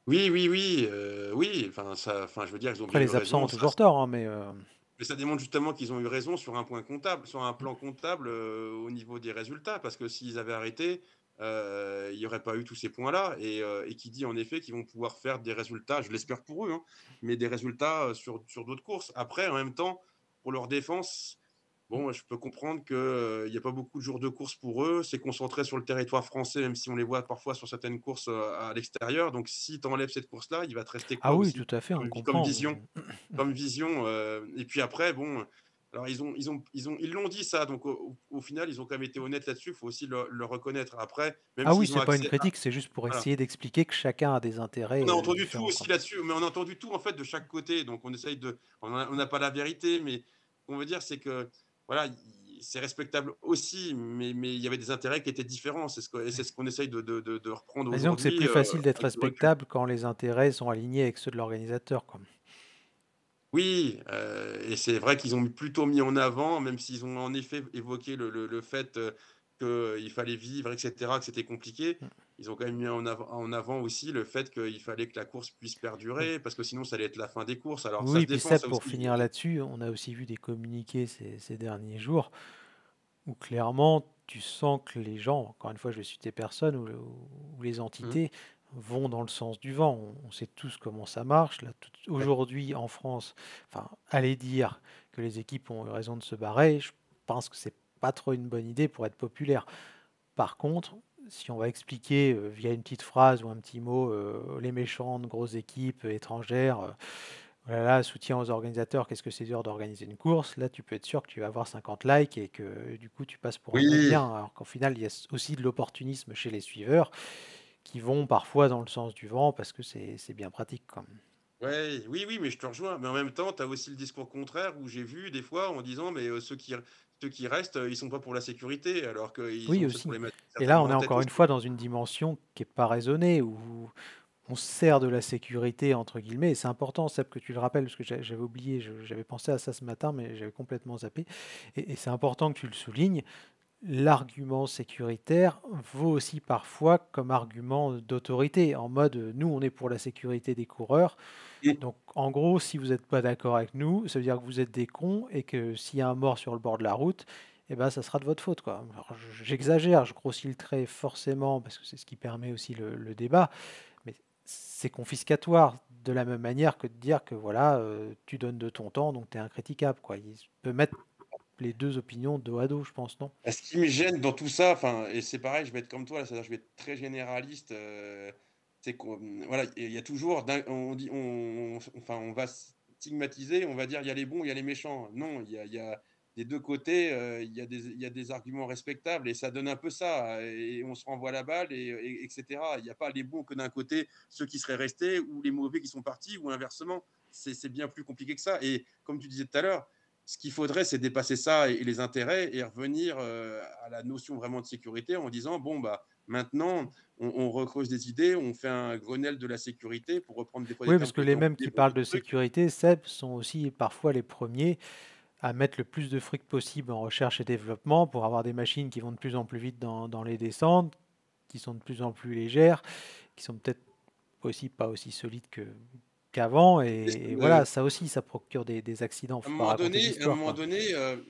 Oui, oui, oui, oui, enfin, je veux dire, ils ont Après bien eu les absents raison. ont toujours tort, hein, mais Mais ça démontre justement qu'ils ont eu raison sur un point comptable, sur un plan comptable, au niveau des résultats. Parce que s'ils avaient arrêté, il n'y aurait pas eu tous ces points-là, et qui dit en effet qu'ils vont pouvoir faire des résultats, je l'espère pour eux, hein, mais des résultats, sur d'autres courses. Après, en même temps, pour leur défense, bon, je peux comprendre qu'il y a pas beaucoup de jours de course pour eux. C'est concentré sur le territoire français, même si on les voit parfois sur certaines courses, à l'extérieur. Donc si tu enlèves cette course-là, il va te rester ah quoi oui, aussi tout à fait, on comme comprend. vision? Comme vision, et puis après, bon, alors ils l'ont dit ça, donc au final, ils ont quand même été honnêtes là-dessus, il faut aussi le reconnaître. Après, même Ah oui, s'ils ont c'est pas une accès à critique, c'est juste pour voilà. essayer d'expliquer que chacun a des On a intérêts entendu tout différents, quoi. aussi là-dessus, mais on a entendu tout en fait de chaque côté, donc on essaye de on n'a pas la vérité, mais ce qu'on veut dire, c'est que voilà, c'est respectable aussi, mais il y avait des intérêts qui étaient différents. C'est ce qu'on essaye de reprendre Bah, disons que c'est aujourd'hui, plus facile d'être avec du recul. respectable quand les intérêts sont alignés avec ceux de l'organisateur, quoi. Oui, et c'est vrai qu'ils ont plutôt mis en avant, même s'ils ont en effet évoqué le fait, qu'il fallait vivre et cetera, que c'était compliqué. Mmh. Ils ont quand même mis en avant aussi le fait qu'il fallait que la course puisse Oui. perdurer, parce que sinon ça allait être la fin des courses. Alors ça Oui, se puis défend Seb, ça pour aussi, finir là-dessus, on a aussi vu des communiqués ces derniers jours où clairement tu sens que les gens, encore une fois, je vais citer personne, ou les mmh, entités vont dans le sens du vent. On sait tous comment ça marche. Là, ouais. aujourd'hui, en France, enfin, aller dire que les équipes ont eu raison de se barrer, je pense que c'est pas trop une bonne idée pour être populaire. Par contre, si on va expliquer via une petite phrase ou un petit mot les méchantes grosses équipes étrangères, voilà, soutien aux organisateurs, qu'est-ce que c'est dur d'organiser une course, là tu peux être sûr que tu vas avoir 50 likes et que du coup tu passes pour un mec Oui, bien, alors qu'au final il y a aussi de l'opportunisme chez les suiveurs qui vont parfois dans le sens du vent parce que c'est bien pratique quand même. ouais, oui, oui, mais je te rejoins. Mais en même temps, tu as aussi le discours contraire où j'ai vu des fois en disant: «Mais, ceux qui restent, ils sont pas pour la sécurité», alors qu'ils Oui sont cette aussi. problématique Et là certainement on est en tête encore une aussi. fois dans une dimension qui n'est pas raisonnée, où on se sert de la sécurité, entre guillemets, et c'est important, Seb, que tu le rappelles, parce que j'avais oublié, j'avais pensé à ça ce matin, mais j'avais complètement zappé. Et c'est important que tu le soulignes. L'argument sécuritaire vaut aussi parfois comme argument d'autorité, en mode nous, on est pour la sécurité des coureurs. Mmh. Donc, en gros, si vous n'êtes pas d'accord avec nous, ça veut dire que vous êtes des cons et que s'il y a un mort sur le bord de la route, eh ben, ça sera de votre faute, quoi. Alors, j'exagère, je grossis le trait forcément parce que c'est ce qui permet aussi le débat, mais c'est confiscatoire de la même manière que de dire que voilà, tu donnes de ton temps, donc tu es incriticable, quoi. Il peut mettre les deux opinions dos à dos, je pense, non? Ce qui me gêne dans tout ça, enfin, et c'est pareil, je vais être comme toi, là, c'est-à-dire je vais être très généraliste, c'est qu'on voilà, il y a toujours on dit enfin, on va stigmatiser, on va dire: «Il y a les bons, il y a les méchants». Non, il y a des 2 côtés, il y a des arguments respectables et ça donne un peu ça, et on se renvoie la balle et Il y a pas les bons que d'un côté, ceux qui seraient restés ou les mauvais qui sont partis ou inversement. C'est bien plus compliqué que ça et comme tu disais tout à l'heure, ce qu'il faudrait, c'est dépasser ça et les intérêts et revenir, à la notion vraiment de sécurité en disant: «Bon, bah, maintenant, on recreuse des idées, on fait un Grenelle de la sécurité», pour reprendre des fois des Oui, termes parce qui que ont été les mêmes employés qui pour parlent d'autres de trucs. sécurité, Seb, sont aussi parfois les premiers à mettre le plus de fric possible en recherche et développement pour avoir des machines qui vont de plus en plus vite dans les descentes, qui sont de plus en plus légères, qui sont peut-être aussi pas aussi solides qu'avant. Et voilà, ça aussi, ça procure des accidents. Faut pas raconter À un d'histoire, moment quoi. donné,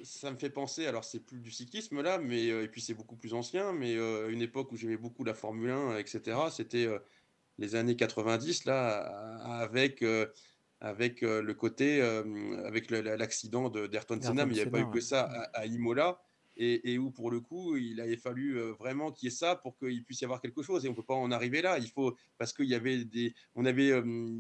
ça me fait penser, alors c'est plus du cyclisme là, mais et puis c'est beaucoup plus ancien, mais une époque où j'aimais beaucoup la Formule 1 et cetera, c'était, les années 90 là, avec, le côté, avec l'accident de d'Ayrton Senna, Ayrton mais il y avait pas Senna, eu ouais. que ça à Imola et où pour le coup, il avait fallu, vraiment qu'il y ait ça pour qu'il puisse y avoir quelque chose et on peut pas en arriver là. Il faut parce qu'il y avait il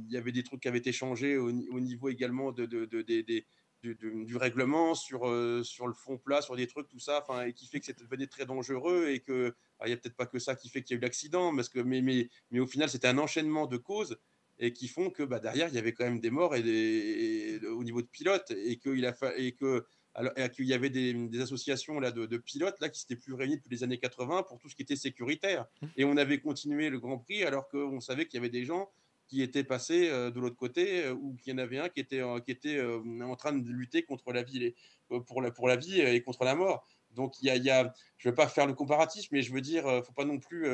y avait des trucs qui avaient été changés au niveau également de des du règlement sur le fond plat, sur des trucs, tout ça, enfin et qui fait que c'était devenu très dangereux et que il y a peut-être pas que ça qui fait qu'il y a eu l'accident parce que mais au final, c'était un enchaînement de causes et qui font que, bah, derrière, il y avait quand même des morts au niveau de pilotes et qu'il y avait des associations là, de pilotes là, qui s'étaient plus réunies depuis les années 80 pour tout ce qui était sécuritaire. Et on avait continué le Grand Prix alors qu'on savait qu'il y avait des gens qui étaient passés de l'autre côté ou qu'il y en avait un qui était en train de lutter contre la vie, pour la vie et contre la mort. Donc il y a je ne veux pas faire le comparatif, mais je veux dire, faut pas non plus,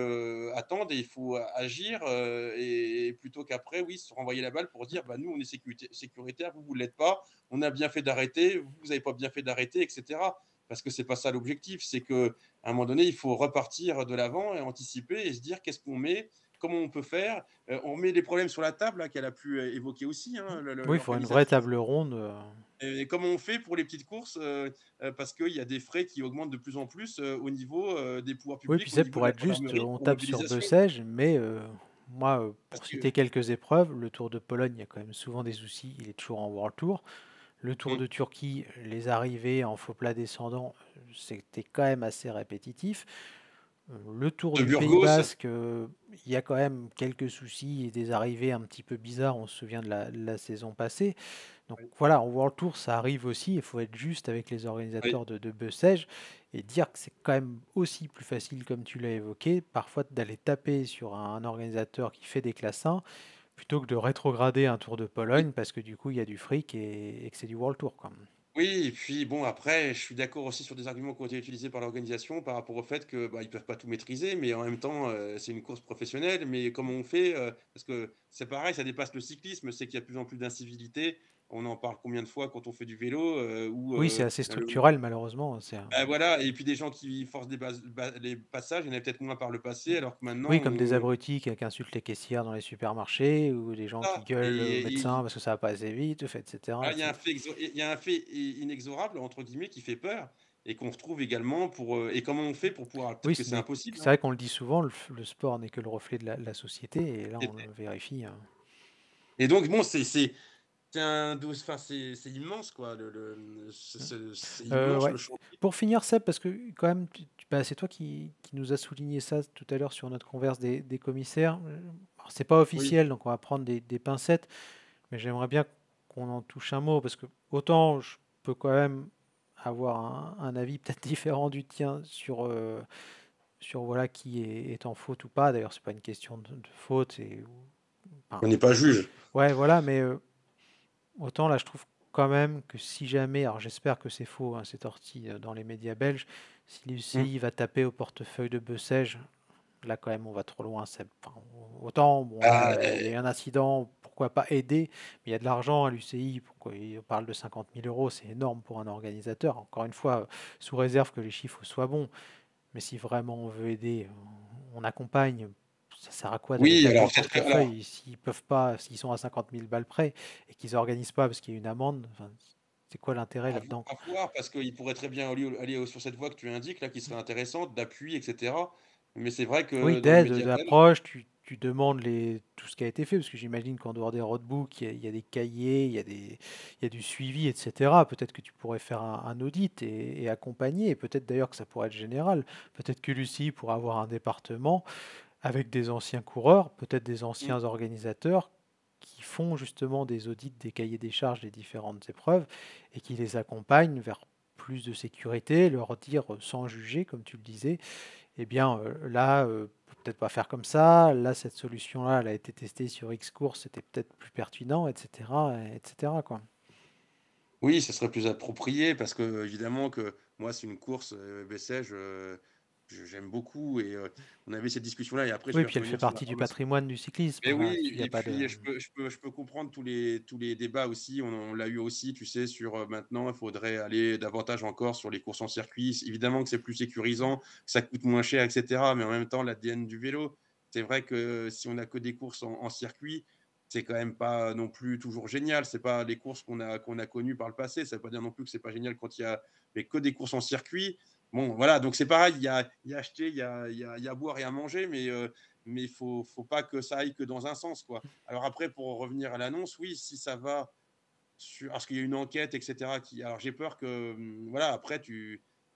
attendre et il faut agir, et plutôt qu'après, oui, se renvoyer la balle pour dire: «Bah, nous, on est sécuritaire, vous, vous l'êtes pas. On a bien fait d'arrêter, vous avez pas bien fait d'arrêter» et cetera. Parce que c'est pas ça l'objectif, c'est qu'à un moment donné, il faut repartir de l'avant et anticiper et se dire: «Qu'est-ce qu'on met? Comment on peut faire?» On met les problèmes sur la table, là, qu'elle a pu, évoquer aussi, hein, Oui, il faut une vraie l'organisatrice. table ronde. Et comment on fait pour les petites courses, parce qu'il y a des frais qui augmentent de plus en plus, au niveau, des pouvoirs Oui, publics, puis au c'est niveau de pour la être juste, gendarmerie, on pour tape sur mobilisation. Bessèges, mais moi, Parce pour que citer quelques épreuves, le Tour de Pologne, il y a quand même souvent des soucis, il est toujours en World Tour. Le Tour mmh, de Turquie, les arrivées en faux plat descendant, c'était quand même assez répétitif. Le Tour De du Pays Burgos. Basque, il y a quand même quelques soucis et des arrivées un petit peu bizarres, on se souvient de la saison passée. Donc Oui, voilà, en World Tour, ça arrive aussi, il faut être juste avec les oui. organisateurs de Bessèges et dire que c'est quand même aussi plus facile, comme tu l'as évoqué, parfois d'aller taper sur un organisateur qui fait des classes 1 plutôt que de rétrograder un Tour de Oui. Pologne parce que du coup il y a du fric et que c'est du World Tour, quoi. Oui, et puis bon, après, je suis d'accord aussi sur des arguments qui ont été utilisés par l'organisation par rapport au fait que, bah, ils peuvent pas tout maîtriser, mais en même temps, c'est une course professionnelle. Mais comment on fait, parce que c'est pareil, ça dépasse le cyclisme, c'est qu'il y a de plus en plus d'incivilité. On en parle combien de fois quand on fait du vélo, où, Oui, c'est assez le structurel malheureusement. bah, voilà, et puis des gens qui forcent les passages, il y en avait peut-être moins par le passé, alors que maintenant Oui, comme des on abrutis qui insultent les caissières dans les supermarchés ou des gens qui ça gueulent au médecin et parce que ça va pas assez vite, etc., ah, il y a un etc. fait il y a un fait «inexorable» entre guillemets qui fait peur et qu'on retrouve également pour, et comment on fait pour pouvoir peut-être Oui, que c'est impossible, c'est hein. vrai qu'on le dit souvent, le sport n'est que le reflet de la société, et là Et on le vérifie, hein. et donc bon, c'est un dos enfin, c'est immense quoi, Mm. c'est immense Ouais. le chantier. Pour finir, Seb, parce que quand même, bah, c'est toi qui nous a souligné ça tout à l'heure sur notre converse des commissaires. Alors, c'est pas Oui, officiel, donc on va prendre des pincettes, mais j'aimerais bien qu'on en touche un mot, parce que autant je peux quand même avoir un avis peut-être différent du tien sur voilà qui est en faute ou pas. D'ailleurs, c'est pas une question de faute, enfin, on n'est pas juge. ouais, voilà, mais autant là, je trouve quand même que si jamais, alors j'espère que c'est faux, hein, c'est sorti dans les médias belges, si Mmh. l'UCI va taper au portefeuille de Bessèges, là quand même on va trop loin. Enfin, autant, bon Bah, là, il y a eu un incident, pourquoi pas aider, mais il y a de l'argent à l'UCI, pourquoi il parle de 50 000 euros, c'est énorme pour un organisateur. Encore une fois, sous réserve que les chiffres soient bons. Mais si vraiment on veut aider, on accompagne. Ça sert à quoi d'aller oui, taper alors au peut-être que alors portefeuille s'ils peuvent pas, s'ils sont à 50 000 balles près et qu'ils organisent pas parce qu'il y a une amende? Enfin, c'est quoi l'intérêt là-dedans, à quoi? voir parce qu'il pourrait très bien aller sur cette voie que tu indiques là, qui serait intéressante, d'appui et cetera. Mais c'est vrai Oui, que dans les d'aide, médias belges d'approche, tu demandes tout ce qui a été fait, parce que j'imagine qu'en dehors des roadbooks, il y a des cahiers, il y a du suivi, etc. Peut-être que tu pourrais faire un audit et accompagner, et peut-être d'ailleurs que ça pourrait être général. Peut-être que Lucie pourrait avoir un département avec des anciens coureurs, peut-être des mmh, anciens organisateurs qui font justement des audits des cahiers des charges des différentes épreuves et qui les accompagnent vers plus de sécurité, leur dire sans juger, comme tu le disais, eh bien là, peut-être pas faire comme ça, là, cette solution-là, elle a été testée sur X courses, c'était peut-être plus pertinent, etc., etc., quoi. oui, ce serait plus approprié parce que évidemment que moi, c'est une course, Bessèges, je j'aime beaucoup et on avait cette discussion-là et après je Oui, vais puis elle fait revenir sur partie du l'information. patrimoine du cyclisme, Mais hein, oui, là-dessus, il n'y a et pas de... puis je peux comprendre tous les débats aussi. On l'a eu aussi, tu sais, sur, maintenant, il faudrait aller davantage encore sur les courses en circuit. Évidemment que c'est plus sécurisant, que ça coûte moins cher et cetera, mais en même temps, l'ADN du vélo, c'est vrai que si on a que des courses en circuit, c'est quand même pas non plus toujours génial. C'est pas les courses qu'on a connues par le passé. Ça veut pas dire non plus que c'est pas génial quand il y a mais que des courses en circuit. Bon, voilà, donc c'est pareil, il y a acheter, il y a à boire et à manger, mais faut pas que ça aille que dans un sens, quoi. Alors après, pour revenir à l'annonce, oui, si ça va sur parce qu'il y a une enquête et cetera qui alors j'ai peur que, voilà, après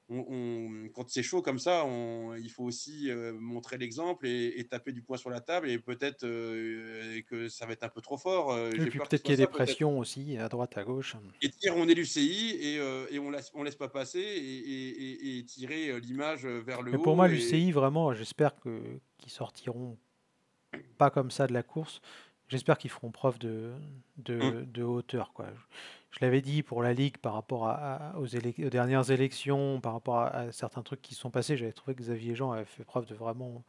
quand c'est chaud comme ça, il faut aussi, montrer l'exemple et taper du poing sur la table et peut-être, que ça va être un peu trop fort, Et j'ai puis peur que ce peut-être qu'il soit y a des ça peut-être. pressions aussi, à droite, à gauche. Et dire: «On est l'UCI» et on laisse pas passer et tirer, l'image, vers le Mais pour moi, haut et l'UCI, vraiment, j'espère qu'ils sortiront pas comme ça de la course. J'espère qu'ils feront preuve mmh, de hauteur, quoi. Je l'avais dit pour la Ligue par rapport aux dernières élections, par rapport à certains trucs qui se sont passés, j'avais trouvé que Xavier Jean avait fait preuve de vraiment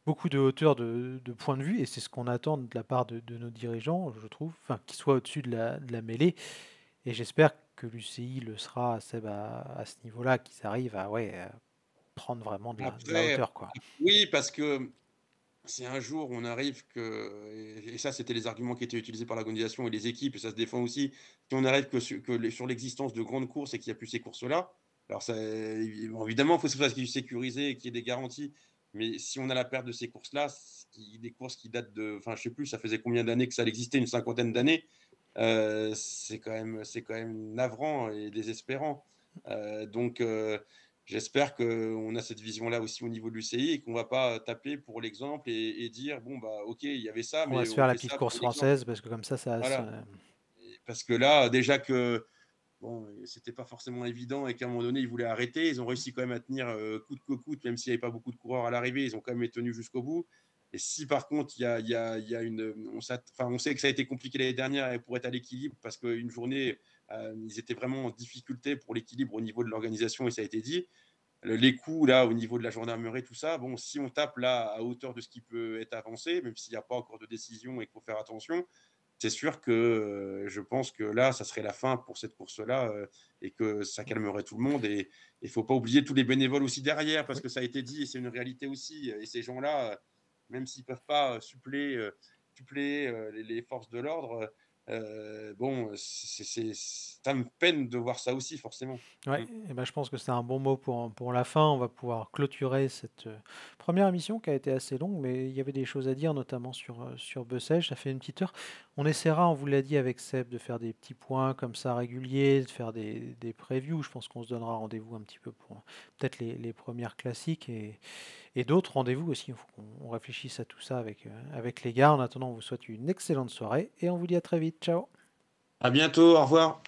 beaucoup de hauteur de point de vue, et c'est ce qu'on attend de la part de nos dirigeants, je trouve, enfin, qu'ils soient au-dessus de la mêlée, et j'espère que l'UCI le sera, Seb, à ce niveau-là, qu'ils arrivent à, ouais, à prendre vraiment de la après hauteur, quoi. oui, parce que si un jour on arrive que et ça c'était les arguments qui étaient utilisés par l'organisation et les équipes et ça se défend aussi, si on arrive sur l'existence de grandes courses et qu'il y a plus ces courses-là, alors ça bon évidemment, il faut que ce soit sécurisé et qu'il y ait des garanties, mais si on a la perte de ces courses-là, ce qui des courses qui datent de enfin je sais plus, ça faisait combien d'années que ça existait, une cinquantaine d'années, c'est quand même navrant et désespérant, donc j'espère qu'on a cette vision-là aussi au niveau de l'UCI et qu'on va pas taper pour l'exemple et dire: «Bon, bah, OK, il y avait ça, On va mais se on faire la fait petite ça course pour l'exemple». française parce que comme ça. Voilà, et parce que là, déjà que, bon, c'était pas forcément évident et qu'à un moment donné, ils voulaient arrêter. Ils ont réussi quand même à tenir, coûte que coûte, même s'il y avait pas beaucoup de coureurs à l'arrivée, ils ont quand même été tenus jusqu'au bout. Et si par contre, il y a une, on sait que ça a été compliqué l'année dernière et pour être à l'équilibre parce qu'une journée, ils étaient vraiment en difficulté pour l'équilibre au niveau de l'organisation et ça a été dit. Les coûts là, au niveau de la gendarmerie, tout ça, bon, si on tape là à hauteur de ce qui peut être avancé, même s'il n'y a pas encore de décision et qu'il faut faire attention, c'est sûr que je pense que là, ça serait la fin pour cette course-là et que ça calmerait tout le monde. Et il ne faut pas oublier tous les bénévoles aussi derrière, parce Oui. que ça a été dit et c'est une réalité aussi. Et ces gens-là, même s'ils ne peuvent pas suppléer les forces de l'ordre, bon, ça me peine de voir ça aussi, forcément. Ouais, Mm. et ben, je pense que c'est un bon mot pour la fin. On va pouvoir clôturer cette, 1re émission qui a été assez longue, mais il y avait des choses à dire, notamment sur Bessèges. Ça fait une petite heure. On essaiera, on vous l'a dit avec Seb, de faire des petits points comme ça réguliers, de faire des previews. Je pense qu'on se donnera rendez-vous un petit peu pour peut-être les premières classiques et d'autres rendez-vous aussi. Il faut qu'on réfléchisse à tout ça avec les gars. En attendant, on vous souhaite une excellente soirée et on vous dit à très vite. Ciao! À bientôt, au revoir.